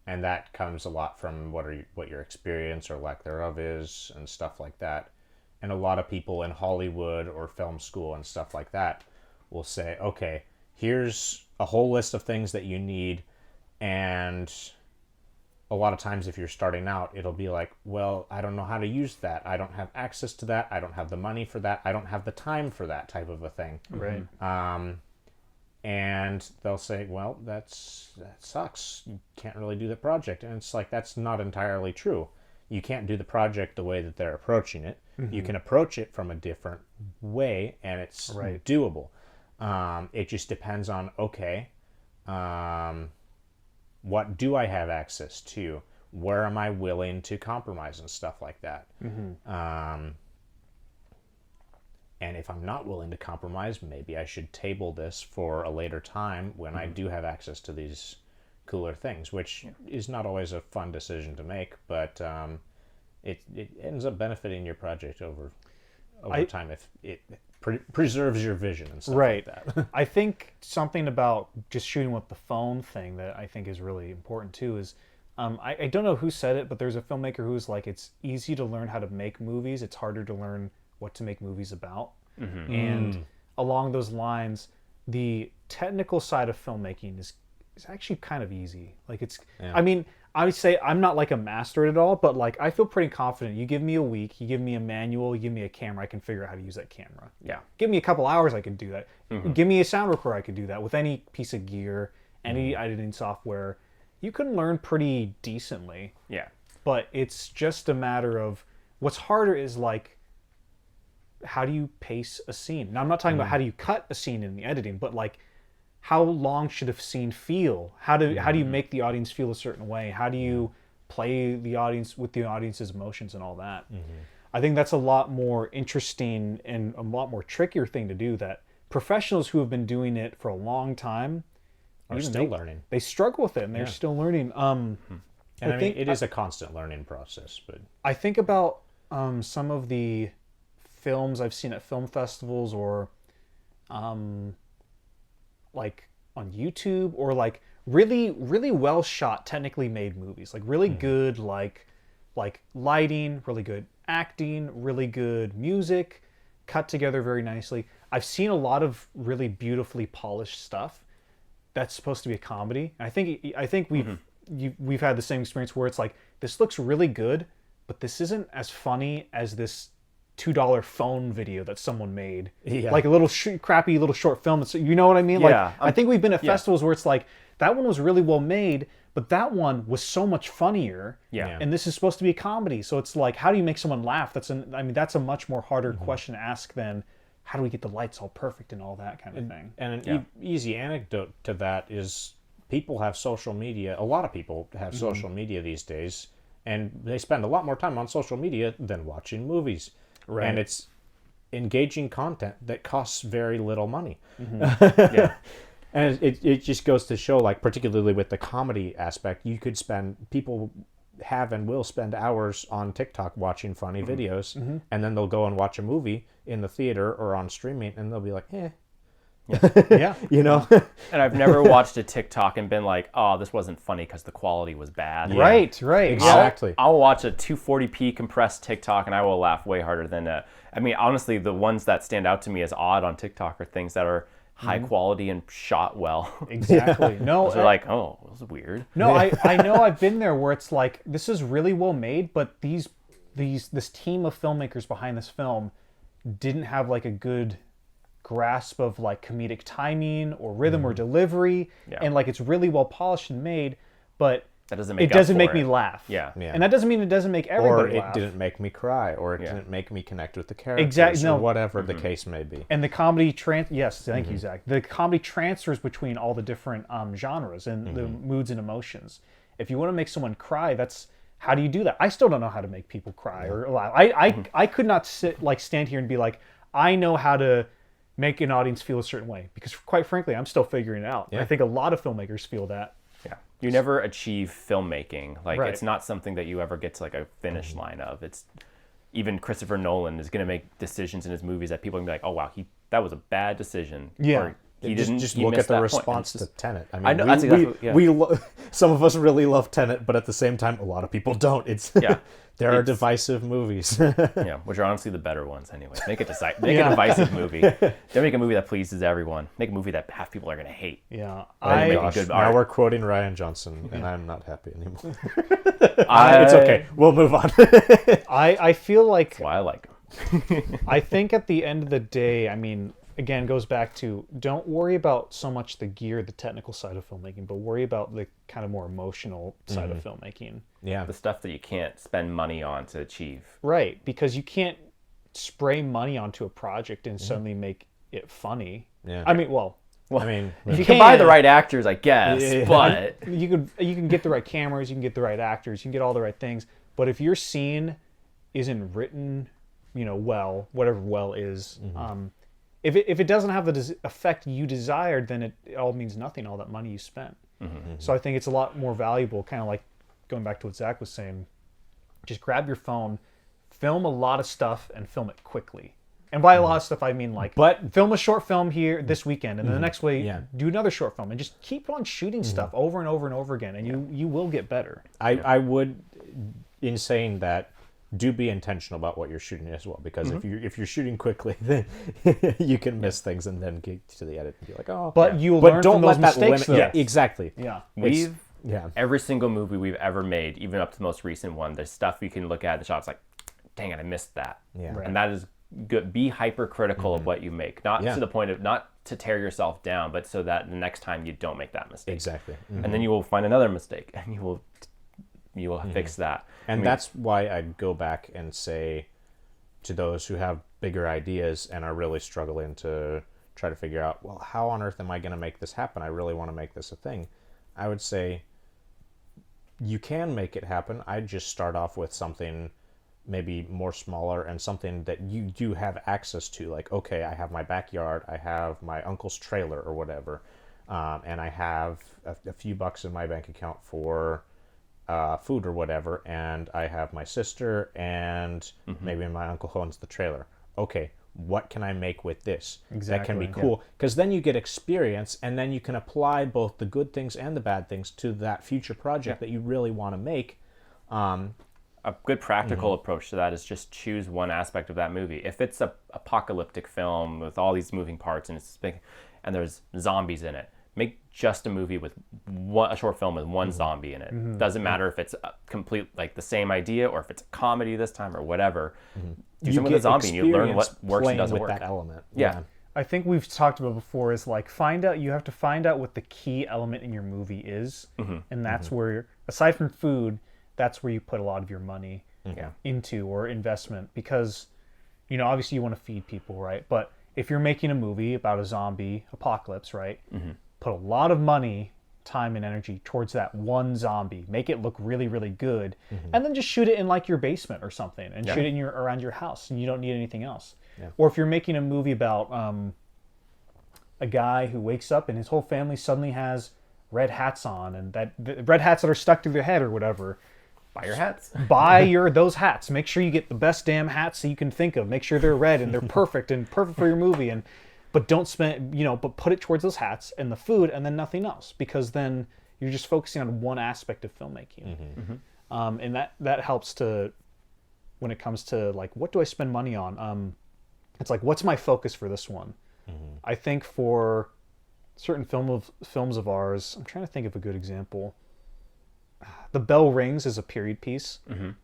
[SPEAKER 3] And that comes a lot from what your experience or lack thereof is and stuff like that. And a lot of people in Hollywood or film school and stuff like that will say, okay, here's a whole list of things that you need. And a lot of times if you're starting out, it'll be like, well, I don't know how to use that. I don't have access to that. I don't have the money for that. I don't have the time for that type of a thing.
[SPEAKER 1] Right.
[SPEAKER 3] And they'll say, well, that sucks. You can't really do the project. And it's like, that's not entirely true. You can't do the project the way that they're approaching it. You can approach it from a different way, and it's doable. It just depends on, okay, what do I have access to? Where am I willing to compromise and stuff like that? And if I'm not willing to compromise, maybe I should table this for a later time when I do have access to these cooler things, which is not always a fun decision to make, but it ends up benefiting your project over time if it preserves your vision and stuff like that.
[SPEAKER 1] I think something about just shooting with the phone thing that I think is really important too is I don't know who said it, but there's a filmmaker who's like, it's easy to learn how to make movies. It's harder to learn what to make movies about. And along those lines, the technical side of filmmaking is actually kind of easy. Like I mean, I would say I'm not like a master at it all, but like I feel pretty confident. You give me a week, you give me a manual, you give me a camera, I can figure out how to use that camera.
[SPEAKER 2] Yeah.
[SPEAKER 1] Give me a couple hours, I can do that. Give me a sound recorder, I could do that. With any piece of gear, any editing software, you can learn pretty decently.
[SPEAKER 2] Yeah.
[SPEAKER 1] But it's just a matter of what's harder is like, how do you pace a scene? Now, I'm not talking about how do you cut a scene in the editing, but like, how long should a scene feel? How do you make the audience feel a certain way? How do you play the audience with the audience's emotions and all that? I think that's a lot more interesting and a lot more trickier thing to do that professionals who have been doing it for a long time
[SPEAKER 3] Are still learning.
[SPEAKER 1] They struggle with it and they're still learning.
[SPEAKER 3] And I mean, it is a constant learning process, but
[SPEAKER 1] I think about some of the films I've seen at film festivals or like on YouTube or like really, really well shot, technically made movies, like really good, like lighting, really good acting, really good music, cut together very nicely. I've seen a lot of really beautifully polished stuff that's supposed to be a comedy. And I think we've had the same experience where it's like, this looks really good, but this isn't as funny as this $2 phone video that someone made, like a little crappy little short film. You know what I mean?
[SPEAKER 2] Yeah.
[SPEAKER 1] Like I think we've been at festivals where it's like that one was really well made, but that one was so much funnier.
[SPEAKER 2] Yeah.
[SPEAKER 1] And this is supposed to be a comedy, so it's like, how do you make someone laugh? That's a much more harder question to ask than how do we get the lights all perfect and all that kind of thing.
[SPEAKER 3] And an easy anecdote to that is people have social media. A lot of people have social media these days, and they spend a lot more time on social media than watching movies.
[SPEAKER 1] Right.
[SPEAKER 3] And it's engaging content that costs very little money.
[SPEAKER 2] Yeah.
[SPEAKER 3] And it just goes to show, like, particularly with the comedy aspect, people have and will spend hours on TikTok watching funny videos, and then they'll go and watch a movie in the theater or on streaming, and they'll be like,
[SPEAKER 1] Yeah.
[SPEAKER 3] you know?
[SPEAKER 2] And I've never watched a TikTok and been like, oh, this wasn't funny because the quality was bad.
[SPEAKER 1] Right.
[SPEAKER 3] Exactly.
[SPEAKER 2] I'll watch a 240p compressed TikTok and I will laugh way harder than I mean, honestly, the ones that stand out to me as odd on TikTok are things that are high quality and shot well.
[SPEAKER 1] Exactly. No,
[SPEAKER 2] Those are like, oh, this is weird.
[SPEAKER 1] no, I know I've been there where it's like, this is really well made, but this team of filmmakers behind this film didn't have like a good grasp of like comedic timing or rhythm or delivery, and like it's really well polished and made, but
[SPEAKER 2] That doesn't make
[SPEAKER 1] it doesn't
[SPEAKER 2] up
[SPEAKER 1] make
[SPEAKER 2] for
[SPEAKER 1] me
[SPEAKER 2] it.
[SPEAKER 1] laugh.
[SPEAKER 2] Yeah.
[SPEAKER 1] And that doesn't mean it doesn't make
[SPEAKER 3] Or
[SPEAKER 1] everybody
[SPEAKER 3] it
[SPEAKER 1] laugh.
[SPEAKER 3] didn't make me cry, or it didn't make me connect with the characters,
[SPEAKER 1] Exactly, no.
[SPEAKER 3] or whatever the case may be.
[SPEAKER 1] And the comedy yes, thank you, Zach. The comedy transfers between all the different genres and the moods and emotions. If you want to make someone cry, how do you do that? I still don't know how to make people cry or laugh. I could not stand here and be like, I know how to make an audience feel a certain way, because quite frankly, I'm still figuring it out. And I think a lot of filmmakers feel that.
[SPEAKER 2] Yeah. You never achieve filmmaking. Like,
[SPEAKER 1] Right.
[SPEAKER 2] it's not something that you ever get to like a finish line of. It's even Christopher Nolan is going to make decisions in his movies that people are going to be like, oh wow, that was a bad decision.
[SPEAKER 1] Yeah.
[SPEAKER 2] Or he didn't
[SPEAKER 3] Just
[SPEAKER 2] he
[SPEAKER 3] look
[SPEAKER 2] missed
[SPEAKER 3] at the
[SPEAKER 2] that point.
[SPEAKER 3] response
[SPEAKER 2] And it's
[SPEAKER 3] to Tenet. I mean,
[SPEAKER 2] I know, that's exactly what-
[SPEAKER 3] some of us really love Tenet, but at the same time, a lot of people don't.
[SPEAKER 2] Yeah.
[SPEAKER 3] There are divisive movies.
[SPEAKER 2] Yeah, which are honestly the better ones anyway. Make a divisive movie. Don't make a movie that pleases everyone. Make a movie that half people are going to hate.
[SPEAKER 1] Yeah.
[SPEAKER 2] Right, make
[SPEAKER 3] Gosh,
[SPEAKER 2] good
[SPEAKER 3] now
[SPEAKER 2] art.
[SPEAKER 3] we're quoting Ryan Johnson, and I'm not happy anymore.
[SPEAKER 2] I-
[SPEAKER 3] It's okay. We'll move on.
[SPEAKER 1] I feel like
[SPEAKER 2] That's why I like them.
[SPEAKER 1] I think at the end of the day, I mean, again, goes back to, don't worry about so much the gear, the technical side of filmmaking, but worry about the kind of more emotional side of filmmaking.
[SPEAKER 3] Yeah.
[SPEAKER 2] The stuff that you can't spend money on to achieve.
[SPEAKER 1] Right, because you can't spray money onto a project and suddenly make it funny.
[SPEAKER 3] Yeah.
[SPEAKER 1] I mean, well,
[SPEAKER 3] I mean,
[SPEAKER 2] If you can buy the right actors, I guess,
[SPEAKER 3] Yeah.
[SPEAKER 2] but
[SPEAKER 1] you can get the right cameras, you can get the right actors, you can get all the right things, but if your scene isn't written, well, whatever well is, if it doesn't have the effect you desired, then it all means nothing, all that money you spent. So I think it's a lot more valuable, kind of like going back to what Zach was saying, just grab your phone, film a lot of stuff, and film it quickly. And by a lot of stuff, I mean film a short film here this weekend, and then the next week do another short film, and just keep on shooting stuff over and over and over again, and you will get better.
[SPEAKER 3] I would, in saying that, do be intentional about what you're shooting as well, because if you're shooting quickly, then you can miss things and then get to the edit and be like, oh.
[SPEAKER 1] But you'll learn
[SPEAKER 3] don't
[SPEAKER 1] from those
[SPEAKER 3] let that
[SPEAKER 1] mistakes,
[SPEAKER 3] limit.
[SPEAKER 1] though.
[SPEAKER 3] Yeah, exactly.
[SPEAKER 1] Yeah.
[SPEAKER 2] Every single movie we've ever made, even up to the most recent one, there's stuff you can look at the shots like, dang it, I missed that.
[SPEAKER 3] Yeah. Right.
[SPEAKER 2] And that is good. Be hypercritical of what you make, not to the point of not to tear yourself down, but so that the next time you don't make that mistake.
[SPEAKER 3] Exactly.
[SPEAKER 2] And then you will find another mistake, and you will fix that.
[SPEAKER 3] And that's why I'd go back and say to those who have bigger ideas and are really struggling to try to figure out, well, how on earth am I going to make this happen? I really want to make this a thing. I would say you can make it happen. I'd just start off with something maybe more smaller and something that you do have access to. Like, okay, I have my backyard, I have my uncle's trailer or whatever, and I have a few bucks in my bank account for food or whatever, and I have my sister and maybe my uncle who owns the trailer. Okay, what can I make with this? That can be cool, because then you get experience, and then you can apply both the good things and the bad things to that future project that you really want to make.
[SPEAKER 2] A good practical approach to that is just choose one aspect of that movie. If it's a apocalyptic film with all these moving parts and it's big, and there's zombies in it, make just a movie with a short film with one zombie in it. Doesn't matter if it's a complete, like the same idea, or if it's a comedy this time or whatever. Do something with a zombie and you learn what works and doesn't
[SPEAKER 3] with
[SPEAKER 2] work.
[SPEAKER 3] that element.
[SPEAKER 2] Yeah.
[SPEAKER 1] I think we've talked about before is like you have to find out what the key element in your movie is, and that's where, aside from food, that's where you put a lot of your money into, or investment, because obviously you want to feed people, right? But if you're making a movie about a zombie apocalypse, right? Put a lot of money, time, and energy towards that one zombie. Make it look really, really good, and then just shoot it in like your basement or something, and shoot it in around your house, and you don't need anything else. Yeah. Or if you're making a movie about a guy who wakes up and his whole family suddenly has red hats on, and the red hats that are stuck to their head or whatever.
[SPEAKER 2] Buy your hats.
[SPEAKER 1] Buy those hats. Make sure you get the best damn hats that you can think of. Make sure they're red and they're perfect for your movie. But don't spend, but put it towards those hats and the food and then nothing else, because then you're just focusing on one aspect of filmmaking. And that helps to, when it comes to like, what do I spend money on? It's like, what's my focus for this one? I think for certain films of ours, I'm trying to think of a good example. The Bell Rings is a period piece.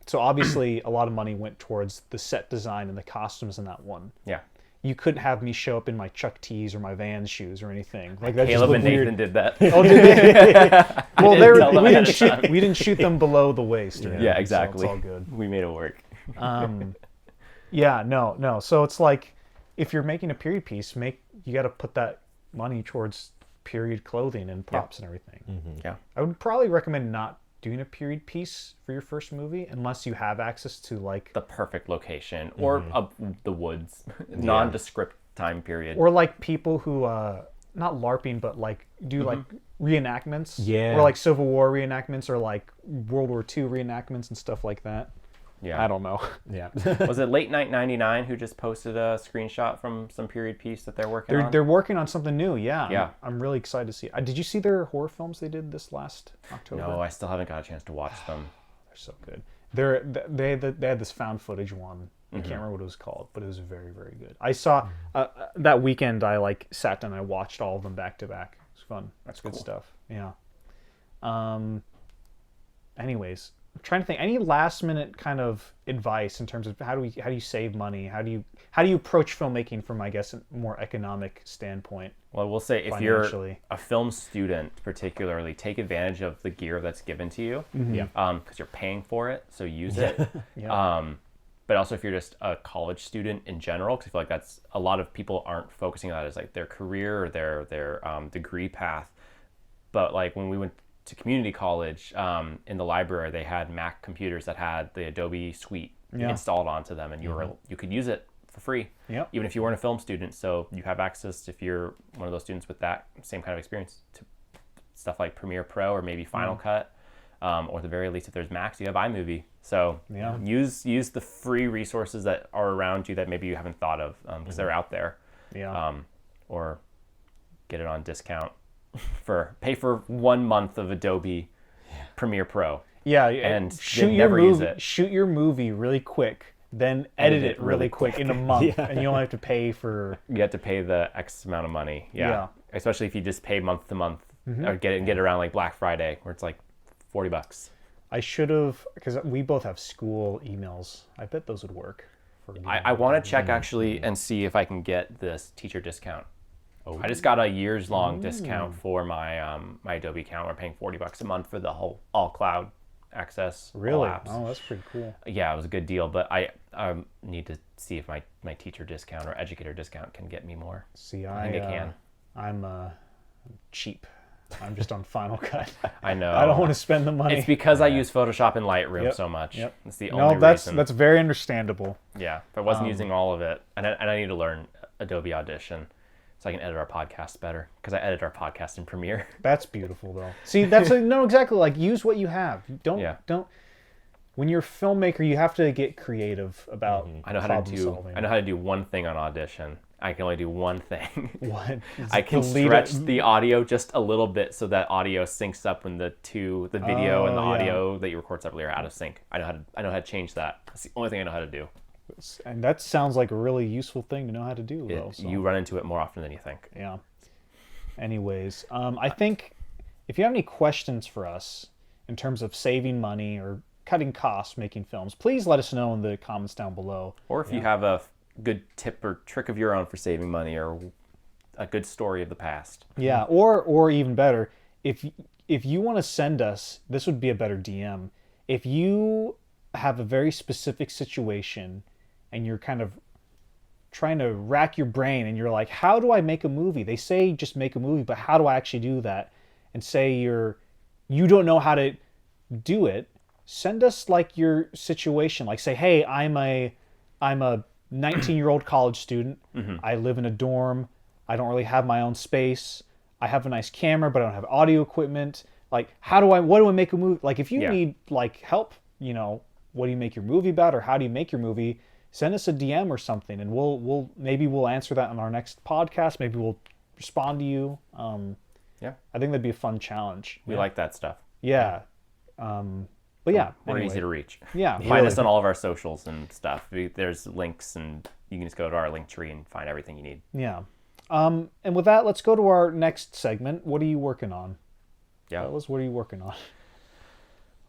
[SPEAKER 1] So obviously a lot of money went towards the set design and the costumes in that one.
[SPEAKER 2] Yeah.
[SPEAKER 1] You couldn't have me show up in my Chuck T's or my Vans shoes or anything. Like that.
[SPEAKER 2] Caleb
[SPEAKER 1] just
[SPEAKER 2] and
[SPEAKER 1] weird.
[SPEAKER 2] Nathan did that.
[SPEAKER 1] Oh, did they? Well,
[SPEAKER 2] we
[SPEAKER 1] we didn't shoot them below the waist.
[SPEAKER 2] Yeah, exactly.
[SPEAKER 1] So it's all good.
[SPEAKER 2] We made it work.
[SPEAKER 1] Yeah, no. So it's like, if you're making a period piece, you got to put that money towards period clothing and props and everything.
[SPEAKER 2] Yeah.
[SPEAKER 1] I would probably recommend not doing a period piece for your first movie unless you have access to like
[SPEAKER 2] the perfect location or the woods, nondescript time period,
[SPEAKER 1] or like people who not LARPing but like do like reenactments, or like Civil War reenactments or like World War II reenactments and stuff like that.
[SPEAKER 2] Yeah,
[SPEAKER 1] I don't know.
[SPEAKER 3] Yeah.
[SPEAKER 2] Was it Late Night 99 who just posted a screenshot from some period piece that they're working on?
[SPEAKER 1] They're working on something new. Yeah.
[SPEAKER 2] Yeah.
[SPEAKER 1] I'm really excited to see. Did you see their horror films they did this last October?
[SPEAKER 2] No, I still haven't got a chance to watch them.
[SPEAKER 1] They're so good. They had this found footage one. I can't remember what it was called, but it was very, very good. I saw that weekend. I like sat down and I watched all of them back to back. It was fun. That's good stuff. Yeah. Anyways, I'm trying to think. Any last minute kind of advice in terms of how do you save money? How do you approach filmmaking from, I guess, a more economic standpoint?
[SPEAKER 2] Well, we'll say if you're a film student, particularly, take advantage of the gear that's given to you.
[SPEAKER 3] Yeah.
[SPEAKER 2] Because you're paying for it, so use it. But also if you're just a college student in general, because I feel like that's a lot of people aren't focusing on that as like their career or their degree path. But like when we went to community college, in the library, they had Mac computers that had the Adobe Suite installed onto them, and you could use it for free, even if you weren't a film student. So you have access, if you're one of those students with that same kind of experience, to stuff like Premiere Pro or maybe Final Cut, or at the very least, if there's Macs, you have iMovie. So use the free resources that are around you that maybe you haven't thought of, because they're out there. Or get it on discount. Pay for 1 month of Adobe Premiere Pro.
[SPEAKER 1] Yeah,
[SPEAKER 2] and
[SPEAKER 1] shoot your movie really quick, then edit it really quick in a month, and you only have to pay for.
[SPEAKER 2] You have to pay the X amount of money. Yeah. Especially if you just pay month to month, or get it around like Black Friday, where it's like $40.
[SPEAKER 1] I should have, because we both have school emails. I bet those would work.
[SPEAKER 2] I want to check actually and see if I can get this teacher discount. I just got a years-long discount for my my Adobe account. We're paying $40 a month for the whole all cloud access.
[SPEAKER 1] Really?
[SPEAKER 2] All apps.
[SPEAKER 1] Oh, that's pretty cool.
[SPEAKER 2] Yeah, it was a good deal, but I need to see if my teacher discount or educator discount can get me more.
[SPEAKER 1] See,
[SPEAKER 2] I think it can.
[SPEAKER 1] I'm cheap. I'm just on Final Cut.
[SPEAKER 2] I know.
[SPEAKER 1] I don't want to spend the money.
[SPEAKER 2] It's because I use Photoshop and Lightroom so much. It's the only reason.
[SPEAKER 1] That's very understandable.
[SPEAKER 2] Yeah, if I wasn't using all of it, and I need to learn Adobe Audition, so I can edit our podcast better, because I edit our podcast in Premiere.
[SPEAKER 1] That's beautiful, though. See, that's no, exactly. Like, use what you have. Don't. When you're a filmmaker, you have to get creative about problem solving.
[SPEAKER 2] I know how to do one thing on Audition. I can only do one thing.
[SPEAKER 1] What?
[SPEAKER 2] I can stretch the audio just a little bit so that audio syncs up when the video and the audio that you record separately are out of sync. I know how to change that. That's the only thing I know how to do.
[SPEAKER 1] And that sounds like a really useful thing to know how to do, though. So.
[SPEAKER 2] You run into it more often than you think.
[SPEAKER 1] Yeah. Anyways, I think if you have any questions for us in terms of saving money or cutting costs making films, please let us know in the comments down below.
[SPEAKER 2] Or if you have a good tip or trick of your own for saving money, or a good story of the past.
[SPEAKER 1] Yeah, or even better, if you want to send us, this would be a better DM. If you have a very specific situation and you're kind of trying to rack your brain and you're like, how do I make a movie? They say just make a movie, but how do I actually do that? And say you don't know how to do it, send us like your situation. Like say, hey, I'm a 19-year-old college student. I live in a dorm. I don't really have my own space. I have a nice camera, but I don't have audio equipment. Like, what do I make a movie? Like, if you need like help, what do you make your movie about, or how do you make your movie? Send us a DM or something, and we'll answer that on our next podcast. Maybe we'll respond to you.
[SPEAKER 2] Yeah,
[SPEAKER 1] I think that'd be a fun challenge.
[SPEAKER 2] we like that stuff.
[SPEAKER 1] Yeah. But yeah,
[SPEAKER 2] We're
[SPEAKER 1] anyway.
[SPEAKER 2] easy to reach.
[SPEAKER 1] Yeah,
[SPEAKER 2] Find
[SPEAKER 1] really.
[SPEAKER 2] us on all of our socials and stuff. There's links, and you can just go to our link tree and find everything you need.
[SPEAKER 1] Yeah. And with that, let's go to our next segment. What are you working on?
[SPEAKER 2] Yeah.
[SPEAKER 1] Fellas, what are you working on?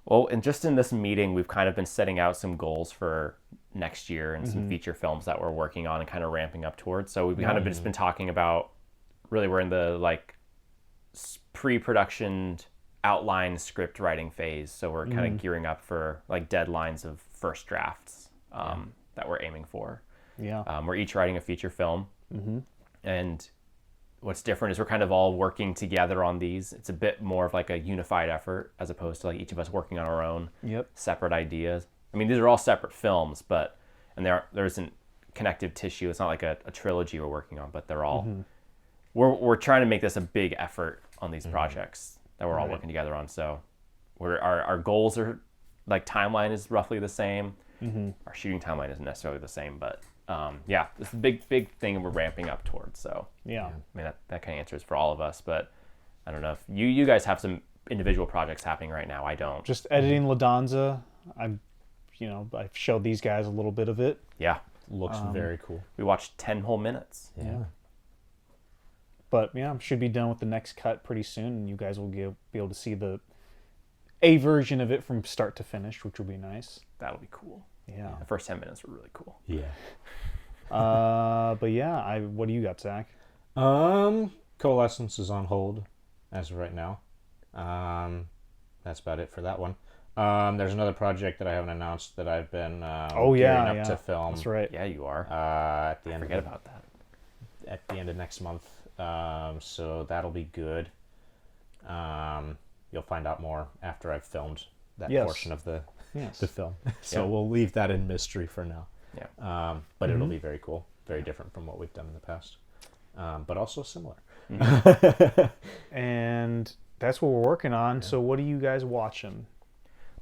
[SPEAKER 2] Well, and just in this meeting, we've kind of been setting out some goals for next year and some feature films that we're working on and kind of ramping up towards. So we've kind of just been talking about, really, we're in the like pre-production outline script writing phase. So we're kind of gearing up for like deadlines of first drafts that we're aiming for.
[SPEAKER 1] Yeah.
[SPEAKER 2] We're each writing a feature film. And what's different is we're kind of all working together on these. It's a bit more of like a unified effort as opposed to like each of us working on our own separate ideas. I mean, these are all separate films, and there isn't connective tissue. It's not like a trilogy we're working on, but they're all, we're trying to make this a big effort on these projects that we're all working together on. So our goals are like, timeline is roughly the same. Our shooting timeline isn't necessarily the same, but yeah, this is a big thing we're ramping up towards. So
[SPEAKER 1] Yeah.
[SPEAKER 2] I mean, that kind of answers for all of us, but I don't know if you guys have some individual projects happening right now. I don't.
[SPEAKER 1] Just editing La Danza. I've showed these guys a little bit of it.
[SPEAKER 2] Yeah.
[SPEAKER 3] Looks very cool.
[SPEAKER 2] We watched 10 whole minutes.
[SPEAKER 3] Yeah.
[SPEAKER 1] But yeah, should be done with the next cut pretty soon, and you guys will be able to see a version of it from start to finish, which will be nice.
[SPEAKER 2] That'll be cool.
[SPEAKER 1] Yeah.
[SPEAKER 2] The first 10 minutes were really cool.
[SPEAKER 3] Yeah.
[SPEAKER 1] But yeah, what do you got, Zach?
[SPEAKER 3] Coalescence is on hold as of right now. That's about it for that one. There's another project that I haven't announced that I've been gearing up to film.
[SPEAKER 1] That's right.
[SPEAKER 2] Yeah, you are.
[SPEAKER 3] At the end
[SPEAKER 2] Forget about that.
[SPEAKER 3] At the end of next month. So that'll be good. You'll find out more after I've filmed that portion of the film. So we'll leave that in mystery for now.
[SPEAKER 2] Yeah.
[SPEAKER 3] But it'll be very cool. Very different from what we've done in the past. But also similar.
[SPEAKER 1] And that's what we're working on. Yeah. So what are you guys watching?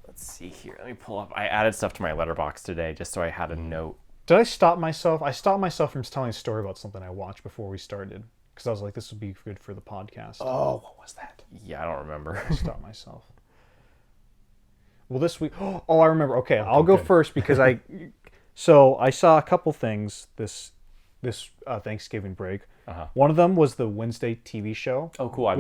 [SPEAKER 2] Let's see here. Let me pull up. I added stuff to my letterbox today just so I had a note.
[SPEAKER 1] Did I stop myself? I stopped myself from telling a story about something I watched before we started. Because I was like, this would be good for the podcast.
[SPEAKER 3] Oh, what was that?
[SPEAKER 2] Yeah, I don't remember.
[SPEAKER 1] I stopped myself. Well, this week... Oh, I remember. Okay, I'll go first because So I saw a couple things this Thanksgiving break. One of them was the Wednesday TV show.
[SPEAKER 2] Oh, cool. I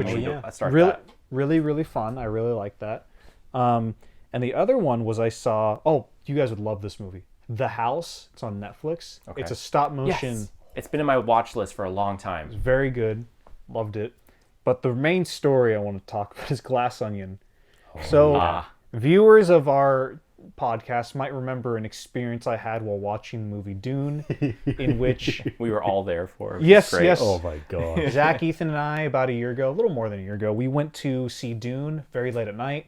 [SPEAKER 2] started
[SPEAKER 1] really,
[SPEAKER 2] that.
[SPEAKER 1] Really, really fun. I really like that. And the other one was I saw... Oh, you guys would love this movie. The House. It's on Netflix. Okay. It's a stop motion...
[SPEAKER 2] Yes. It's been in my watch list for a long time.
[SPEAKER 1] It's very good. Loved it. But the main story I want to talk about is Glass Onion. Viewers of our podcast might remember an experience I had while watching the movie Dune, in which...
[SPEAKER 2] we were all there for.
[SPEAKER 1] Yes.
[SPEAKER 3] Oh my God.
[SPEAKER 1] Zach, Ethan, and I, about a year ago, a little more than a year ago, we went to see Dune very late at night.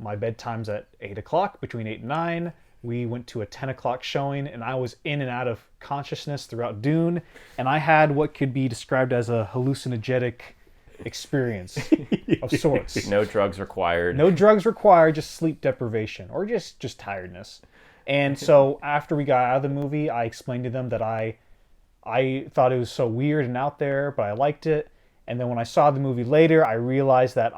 [SPEAKER 1] My bedtime's at 8 o'clock, between 8 and 9. We went to a 10 o'clock showing, and I was in and out of consciousness throughout Dune, and I had what could be described as a hallucinogenic experience of sorts.
[SPEAKER 2] No drugs required.
[SPEAKER 1] No drugs required, just sleep deprivation, or just tiredness. And so after we got out of the movie, I explained to them that I thought it was so weird and out there, but I liked it. And then when I saw the movie later, I realized that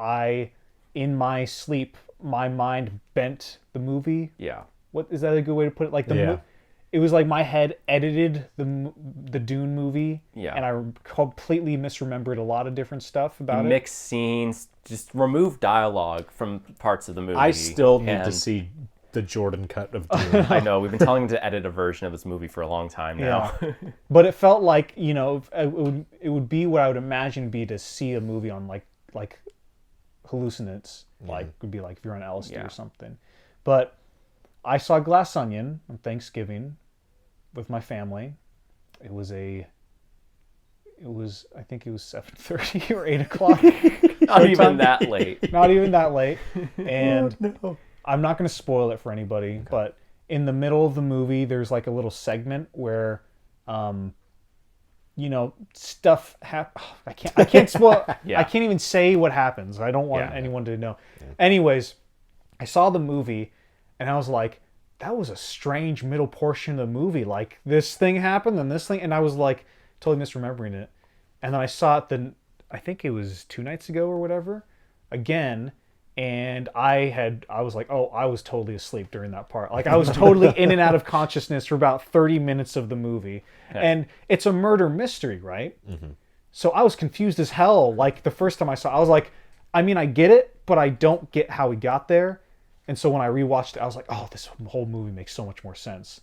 [SPEAKER 1] in my sleep, my mind bent the movie.
[SPEAKER 2] Yeah.
[SPEAKER 1] What is that a good way to put it? Like it was like my head edited the Dune movie, and I completely misremembered a lot of different stuff about it.
[SPEAKER 2] Mixed scenes, just remove dialogue from parts of the movie.
[SPEAKER 3] I still need to see the Jordan cut of Dune.
[SPEAKER 2] I know, we've been telling him to edit a version of this movie for a long time now.
[SPEAKER 1] Yeah. But it felt like, it would be what I would imagine it'd be to see a movie on like hallucinates, would be like if you're on LSD or something. But I saw Glass Onion on Thanksgiving with my family, it was I think it was 7:30 or 8 o'clock.
[SPEAKER 2] Not even that late.
[SPEAKER 1] Not even that late. And I'm not going to spoil it for anybody, but in the middle of the movie, there's like a little segment where, stuff I can't spoil.
[SPEAKER 2] Yeah.
[SPEAKER 1] I can't even say what happens. I don't want anyone to know. Anyways, I saw the movie and I was like, that was a strange middle portion of the movie. Like this thing happened and this thing, and I was like totally misremembering it. And then I saw it I think it was 2 nights ago or whatever, again, and I was like, oh, I was totally asleep during that part. Like I was totally in and out of consciousness for about 30 minutes of the movie. And it's a murder mystery, right? Mm-hmm. So I was confused as hell. Like the first time I saw it, I was like, I mean, I get it, but I don't get how we got there. And so when I rewatched it, I was like, oh, this whole movie makes so much more sense.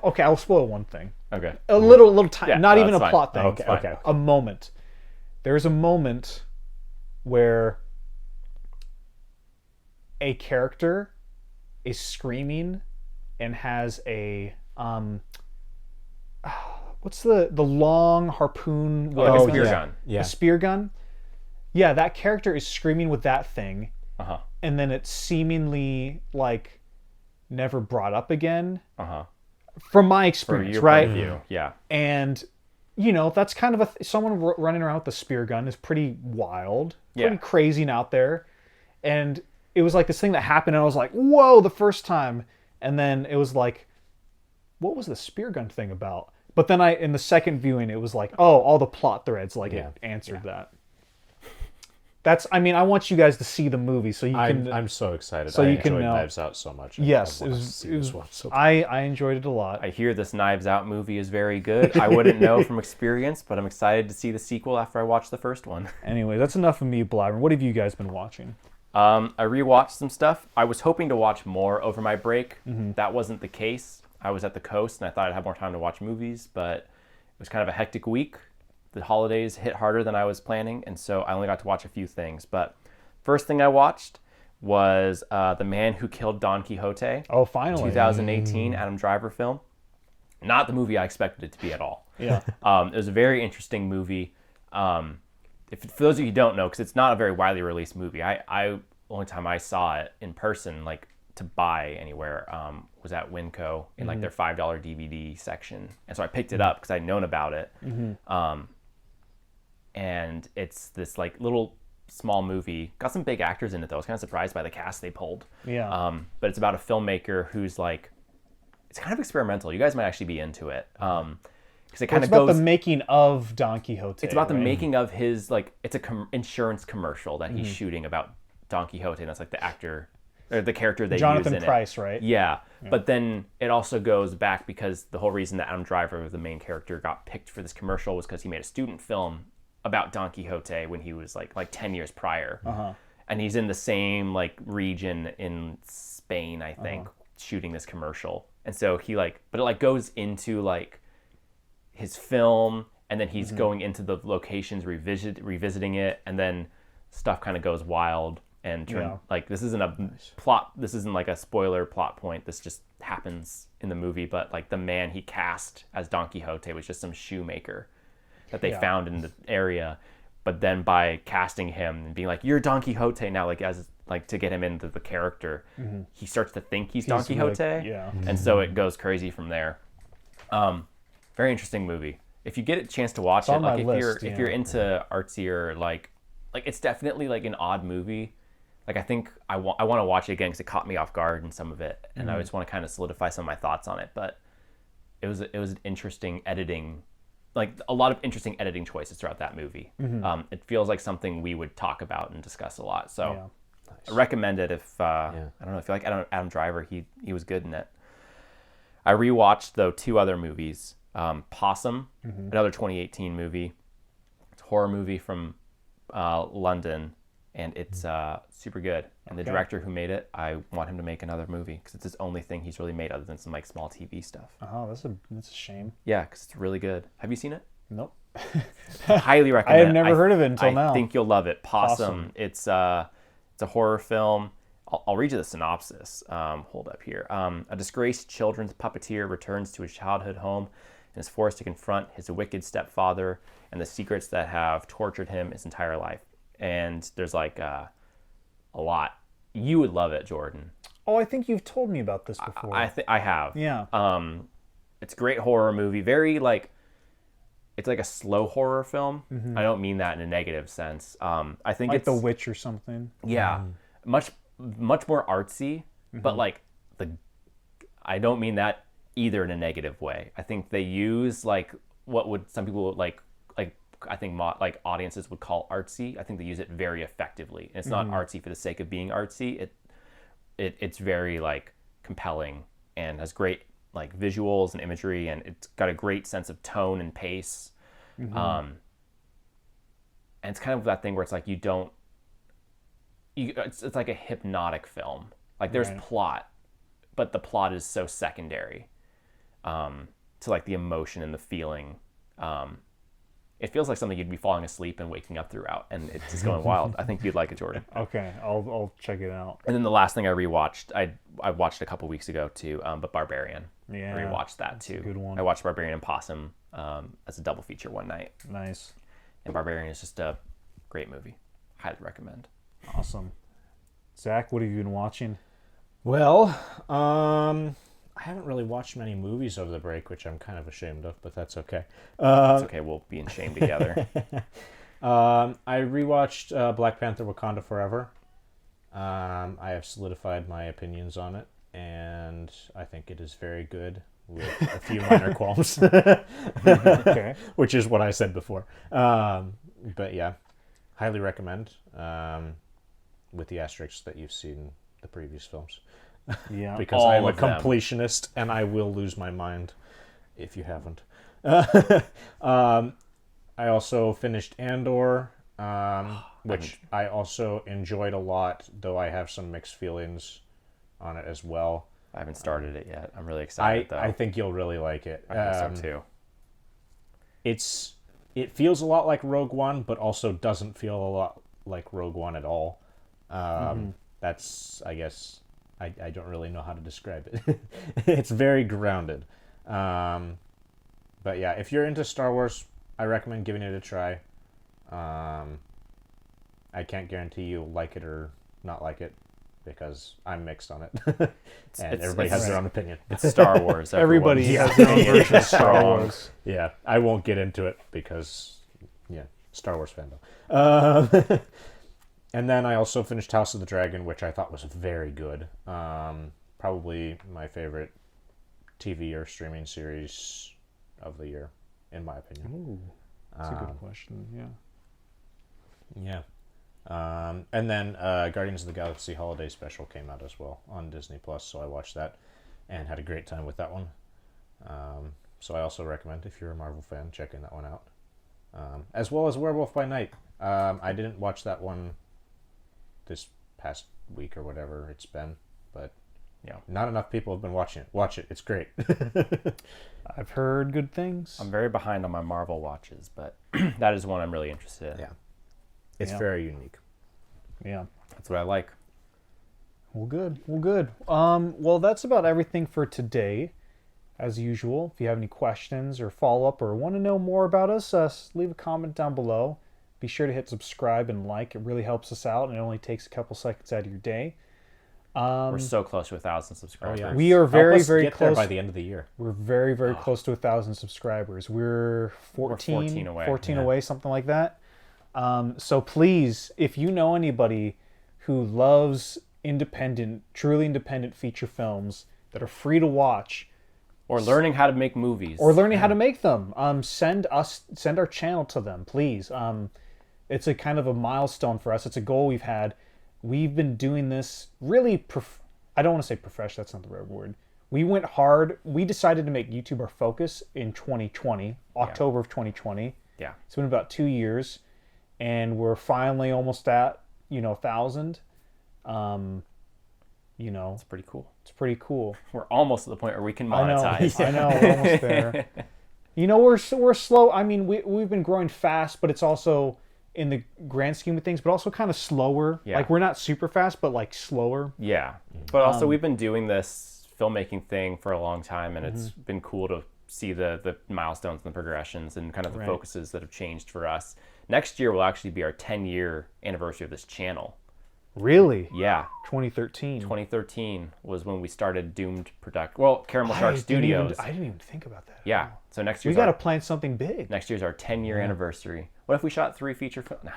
[SPEAKER 1] Okay, I'll spoil one thing.
[SPEAKER 2] Okay.
[SPEAKER 1] A little time,
[SPEAKER 2] Yeah,
[SPEAKER 1] not
[SPEAKER 2] no,
[SPEAKER 1] even a
[SPEAKER 2] it's fine.
[SPEAKER 1] plot thing.
[SPEAKER 3] Okay.
[SPEAKER 1] A moment. There's a moment where a character is screaming and has a what's the long harpoon?
[SPEAKER 2] Like a spear gun.
[SPEAKER 3] Yeah.
[SPEAKER 1] A spear gun. Yeah, that character is screaming with that thing,
[SPEAKER 2] Uh-huh.
[SPEAKER 1] and then it's seemingly like never brought up again.
[SPEAKER 2] Uh-huh.
[SPEAKER 1] From my
[SPEAKER 2] For
[SPEAKER 1] experience,
[SPEAKER 2] your
[SPEAKER 1] right?
[SPEAKER 2] point of view. Yeah.
[SPEAKER 1] And that's kind of someone running around with a spear gun is pretty wild, pretty
[SPEAKER 2] Yeah.
[SPEAKER 1] crazy and out there. And it was like this thing that happened, and I was like, whoa, the first time. And then it was like, what was the spear gun thing about? But then in the second viewing, it was like, oh, all the plot threads, like it answered that. I want you guys to see the movie so you can.
[SPEAKER 3] I'm so excited.
[SPEAKER 1] So
[SPEAKER 3] I
[SPEAKER 1] you can
[SPEAKER 3] enjoyed
[SPEAKER 1] know.
[SPEAKER 3] Knives Out so much.
[SPEAKER 1] Yes,
[SPEAKER 3] I
[SPEAKER 1] it
[SPEAKER 3] wanna
[SPEAKER 1] was.
[SPEAKER 3] see this one so
[SPEAKER 1] I enjoyed it a lot.
[SPEAKER 2] I hear this Knives Out movie is very good. I wouldn't know from experience, but I'm excited to see the sequel after I watch the first one.
[SPEAKER 1] Anyway, that's enough of me blabbering. What have you guys been watching?
[SPEAKER 2] I rewatched some stuff. I was hoping to watch more over my break. That wasn't the case. I was at the coast and I thought I'd have more time to watch movies, but it was kind of a hectic week. The holidays hit harder than I was planning, and so I only got to watch a few things. But first thing I watched was The Man Who Killed Don Quixote.
[SPEAKER 1] Oh, finally.
[SPEAKER 2] 2018 Adam Driver film. Not the movie I expected it to be at all.
[SPEAKER 1] Yeah.
[SPEAKER 2] It was a very interesting movie. For those of you who don't know, because it's not a very widely released movie, I only time I saw it in person, like to buy anywhere, was at Winco in like their $5 DVD section, and so I picked it up because I'd known about it. And it's this like little small movie. Got some big actors in it though. I was kind of surprised by the cast they pulled.
[SPEAKER 1] Yeah.
[SPEAKER 2] But it's about a filmmaker who's like, it's kind of experimental. You guys might actually be into it. Because it kind
[SPEAKER 1] It's
[SPEAKER 2] of
[SPEAKER 1] about
[SPEAKER 2] goes.
[SPEAKER 1] the making of Don Quixote.
[SPEAKER 2] It's about the
[SPEAKER 1] right?
[SPEAKER 2] making of his, like, it's a insurance commercial that he's shooting about Don Quixote, and that's like the actor or the character they
[SPEAKER 1] Jonathan
[SPEAKER 2] use in
[SPEAKER 1] Pryce,
[SPEAKER 2] it.
[SPEAKER 1] right?
[SPEAKER 2] Yeah. But then it also goes back because the whole reason that Adam Driver, the main character, got picked for this commercial was because he made a student film about Don Quixote when he was like 10 years prior. And he's in the same like region in Spain, I think, shooting this commercial. And so he but it like goes into like his film, and then he's going into the locations, revisiting it, and then stuff kind of goes wild and like this isn't a plot, this isn't like a spoiler plot point, this just happens in the movie, but like the man he cast as Don Quixote was just some shoemaker that they found in the area, but then by casting him and being like, you're Don Quixote now, like as like to get him into the character, he starts to think he's Don Quixote, and so it goes crazy from there. Very interesting movie. If you get a chance to watch it, like if you're into artsier, like it's definitely like an odd movie. Like I think I want to watch it again because it caught me off guard in some of it, and I just want to kind of solidify some of my thoughts on it. But it was an interesting editing, like a lot of interesting editing choices throughout that movie. It feels like something we would talk about and discuss a lot. So I recommend it if I don't know if you like Adam Driver, he was good in it. I rewatched though 2 other movies. Possum, another 2018 movie. It's a horror movie from London, and it's super good. And the director who made it, I want him to make another movie because it's his only thing he's really made other than some like small TV stuff.
[SPEAKER 1] Oh, that's a shame.
[SPEAKER 2] Yeah, because it's really good. Have you seen it?
[SPEAKER 1] Nope.
[SPEAKER 2] Highly recommend.
[SPEAKER 1] I have never heard of it until now.
[SPEAKER 2] I think you'll love it. Possum. It's a horror film. I'll read you the synopsis. Hold up here. A disgraced children's puppeteer returns to his childhood home and is forced to confront his wicked stepfather and the secrets that have tortured him his entire life. And there's like a lot. You would love it, Jordan.
[SPEAKER 1] Oh, I think you've told me about this before.
[SPEAKER 2] I have.
[SPEAKER 1] Yeah.
[SPEAKER 2] It's a great horror movie. Very like, it's like a slow horror film. I don't mean that in a negative sense. I think
[SPEAKER 1] like
[SPEAKER 2] it's
[SPEAKER 1] The Witch or something.
[SPEAKER 2] yeah, much more artsy, but like I don't mean that either in a negative way. I think they use like what would some people like I think like audiences would call artsy. I think they use it very effectively. And it's not artsy for the sake of being artsy. It's very like compelling and has great like visuals and imagery, and it's got a great sense of tone and pace. And it's kind of that thing where it's like it's like a hypnotic film. Like there's plot, but the plot is so secondary to like the emotion and the feeling. It feels like something you'd be falling asleep and waking up throughout, and it's just going wild. I think you'd like it, Jordan.
[SPEAKER 1] Okay, I'll check it out.
[SPEAKER 2] And then the last thing I rewatched, I watched a couple weeks ago too, but Barbarian.
[SPEAKER 1] Yeah,
[SPEAKER 2] I rewatched that too.
[SPEAKER 1] a good one.
[SPEAKER 2] I watched Barbarian and Possum as a double feature one night.
[SPEAKER 1] Nice.
[SPEAKER 2] And Barbarian is just a great movie. Highly recommend.
[SPEAKER 1] Awesome. Zach, what have you been watching?
[SPEAKER 3] Well, I haven't really watched many movies over the break, which I'm kind of ashamed of, but that's okay.
[SPEAKER 2] It's okay, we'll be in shame together.
[SPEAKER 3] I rewatched Black Panther: Wakanda Forever. I have solidified my opinions on it, and I think it is very good with a few minor qualms,
[SPEAKER 1] Okay.
[SPEAKER 3] which is what I said before. But yeah, highly recommend, with the asterisks that you've seen the previous films.
[SPEAKER 1] Yeah.
[SPEAKER 3] Because
[SPEAKER 2] All
[SPEAKER 3] I am a
[SPEAKER 2] of them.
[SPEAKER 3] completionist and I will lose my mind if you haven't. I also finished Andor, which I also enjoyed a lot, though I have some mixed feelings on it as well.
[SPEAKER 2] I haven't started it yet. I'm really excited though.
[SPEAKER 3] I think you'll really like it.
[SPEAKER 2] I think so too.
[SPEAKER 3] It feels a lot like Rogue One, but also doesn't feel a lot like Rogue One at all. That's, I guess, I don't really know how to describe it. It's very grounded. But yeah, if you're into Star Wars, I recommend giving it a try. I can't guarantee you'll like it or not like it, because I'm mixed on it. And everybody has their own opinion.
[SPEAKER 2] It's Star Wars.
[SPEAKER 1] Everybody
[SPEAKER 2] everyone.
[SPEAKER 1] has their own version of Star
[SPEAKER 2] Strong.
[SPEAKER 1] Wars.
[SPEAKER 3] Yeah, I won't get into it because, yeah, Star Wars fandom. And then I also finished House of the Dragon, which I thought was very good. Probably my favorite TV or streaming series of the year, in my opinion.
[SPEAKER 1] Ooh, that's a good question. Yeah.
[SPEAKER 3] Yeah. And then Guardians of the Galaxy Holiday Special came out as well on Disney Plus, so I watched that and had a great time with that one. So I also recommend, if you're a Marvel fan, checking that one out. As well as Werewolf by Night. I didn't watch that one this past week or whatever it's been, but
[SPEAKER 2] Yeah.
[SPEAKER 3] not enough people have been watching it. Watch it. It's great.
[SPEAKER 1] I've heard good things.
[SPEAKER 2] I'm very behind on my Marvel watches, but that is one I'm really interested in.
[SPEAKER 3] Yeah. It's
[SPEAKER 1] Yeah.
[SPEAKER 3] very unique.
[SPEAKER 1] Yeah.
[SPEAKER 2] That's what I like.
[SPEAKER 1] Well, good. Well, good. Well, that's about everything for today. As usual, if you have any questions or follow-up or want to know more about us, leave a comment down below. Be sure to hit subscribe and like. It really helps us out, and it only takes a couple seconds out of your day.
[SPEAKER 2] We're so close to 1,000 subscribers.
[SPEAKER 1] We are
[SPEAKER 3] Help
[SPEAKER 1] very,
[SPEAKER 3] us
[SPEAKER 1] very
[SPEAKER 3] get there
[SPEAKER 1] close.
[SPEAKER 3] by the end of the year.
[SPEAKER 1] We're very, very close to 1,000 subscribers. We're 14
[SPEAKER 2] away.
[SPEAKER 1] 14
[SPEAKER 3] Yeah.
[SPEAKER 1] away, something like that. So please, if you know anybody who loves truly independent feature films that are free to watch,
[SPEAKER 2] Or learning how to make movies.
[SPEAKER 1] or learning how to make them, send our channel to them, please. It's a kind of a milestone for us. It's a goal we've had. We've been doing this really. I don't want to say professional. That's not the right word. We went hard. We decided to make YouTube our focus in 2020, October of 2020.
[SPEAKER 2] Yeah.
[SPEAKER 1] It's been about 2 years, and we're finally almost at 1,000.
[SPEAKER 2] It's pretty cool.
[SPEAKER 1] It's pretty cool.
[SPEAKER 2] We're almost at the point where we can
[SPEAKER 1] I know.
[SPEAKER 2] monetize.
[SPEAKER 1] I know. We're almost there. We're slow. I mean, we've been growing fast, but it's also in the grand scheme of things, but also kind of slower.
[SPEAKER 2] Yeah.
[SPEAKER 1] Like we're not super fast, but like slower.
[SPEAKER 2] Yeah. But also we've been doing this filmmaking thing for a long time, and it's been cool to see the milestones and the progressions and kind of the
[SPEAKER 1] Right.
[SPEAKER 2] focuses that have changed for us. Next year will actually be our 10-year anniversary of this channel.
[SPEAKER 1] Really?
[SPEAKER 2] Yeah.
[SPEAKER 1] 2013.
[SPEAKER 2] 2013 was when we started Doomed Product. Well, Caramel Shark Studios.
[SPEAKER 1] I didn't even think about that.
[SPEAKER 2] Yeah. So next
[SPEAKER 1] We
[SPEAKER 2] year's
[SPEAKER 1] got to
[SPEAKER 2] our,
[SPEAKER 1] plan something big.
[SPEAKER 2] next year's our 10-year anniversary. What if we shot 3 feature films? No,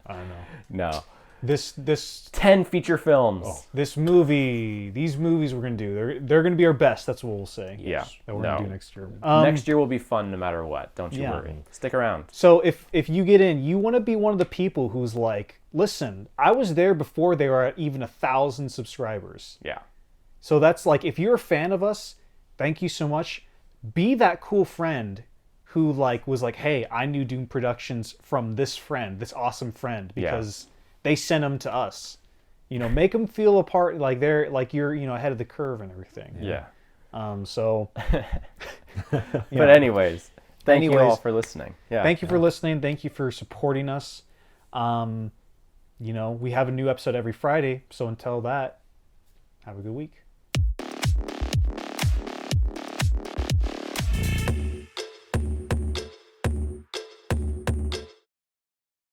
[SPEAKER 1] I don't know.
[SPEAKER 2] no.
[SPEAKER 1] This
[SPEAKER 2] 10 feature films.
[SPEAKER 1] these movies we're gonna do. They're gonna be our best. That's what we'll say.
[SPEAKER 2] Yeah.
[SPEAKER 1] That we're
[SPEAKER 2] No.
[SPEAKER 1] gonna do next year.
[SPEAKER 2] Next year will be fun no matter what. Don't you
[SPEAKER 1] yeah.
[SPEAKER 2] worry. Stick around.
[SPEAKER 1] So if you get in, you want to be one of the people who's like, listen, I was there before they were at even 1,000 subscribers.
[SPEAKER 2] Yeah.
[SPEAKER 1] So that's like, if you're a fan of us, thank you so much. Be that cool friend who like was like, hey, I knew Doom Productions from this friend, this awesome friend, because they sent them to us. You know, make them feel a part, like they're like you're, you know, ahead of the curve and everything.
[SPEAKER 2] Yeah.
[SPEAKER 1] So.
[SPEAKER 2] But anyways, thank you all for listening. Yeah.
[SPEAKER 1] Thank you for listening. Thank you for supporting us. You know, we have a new episode every Friday. So until that, have a good week.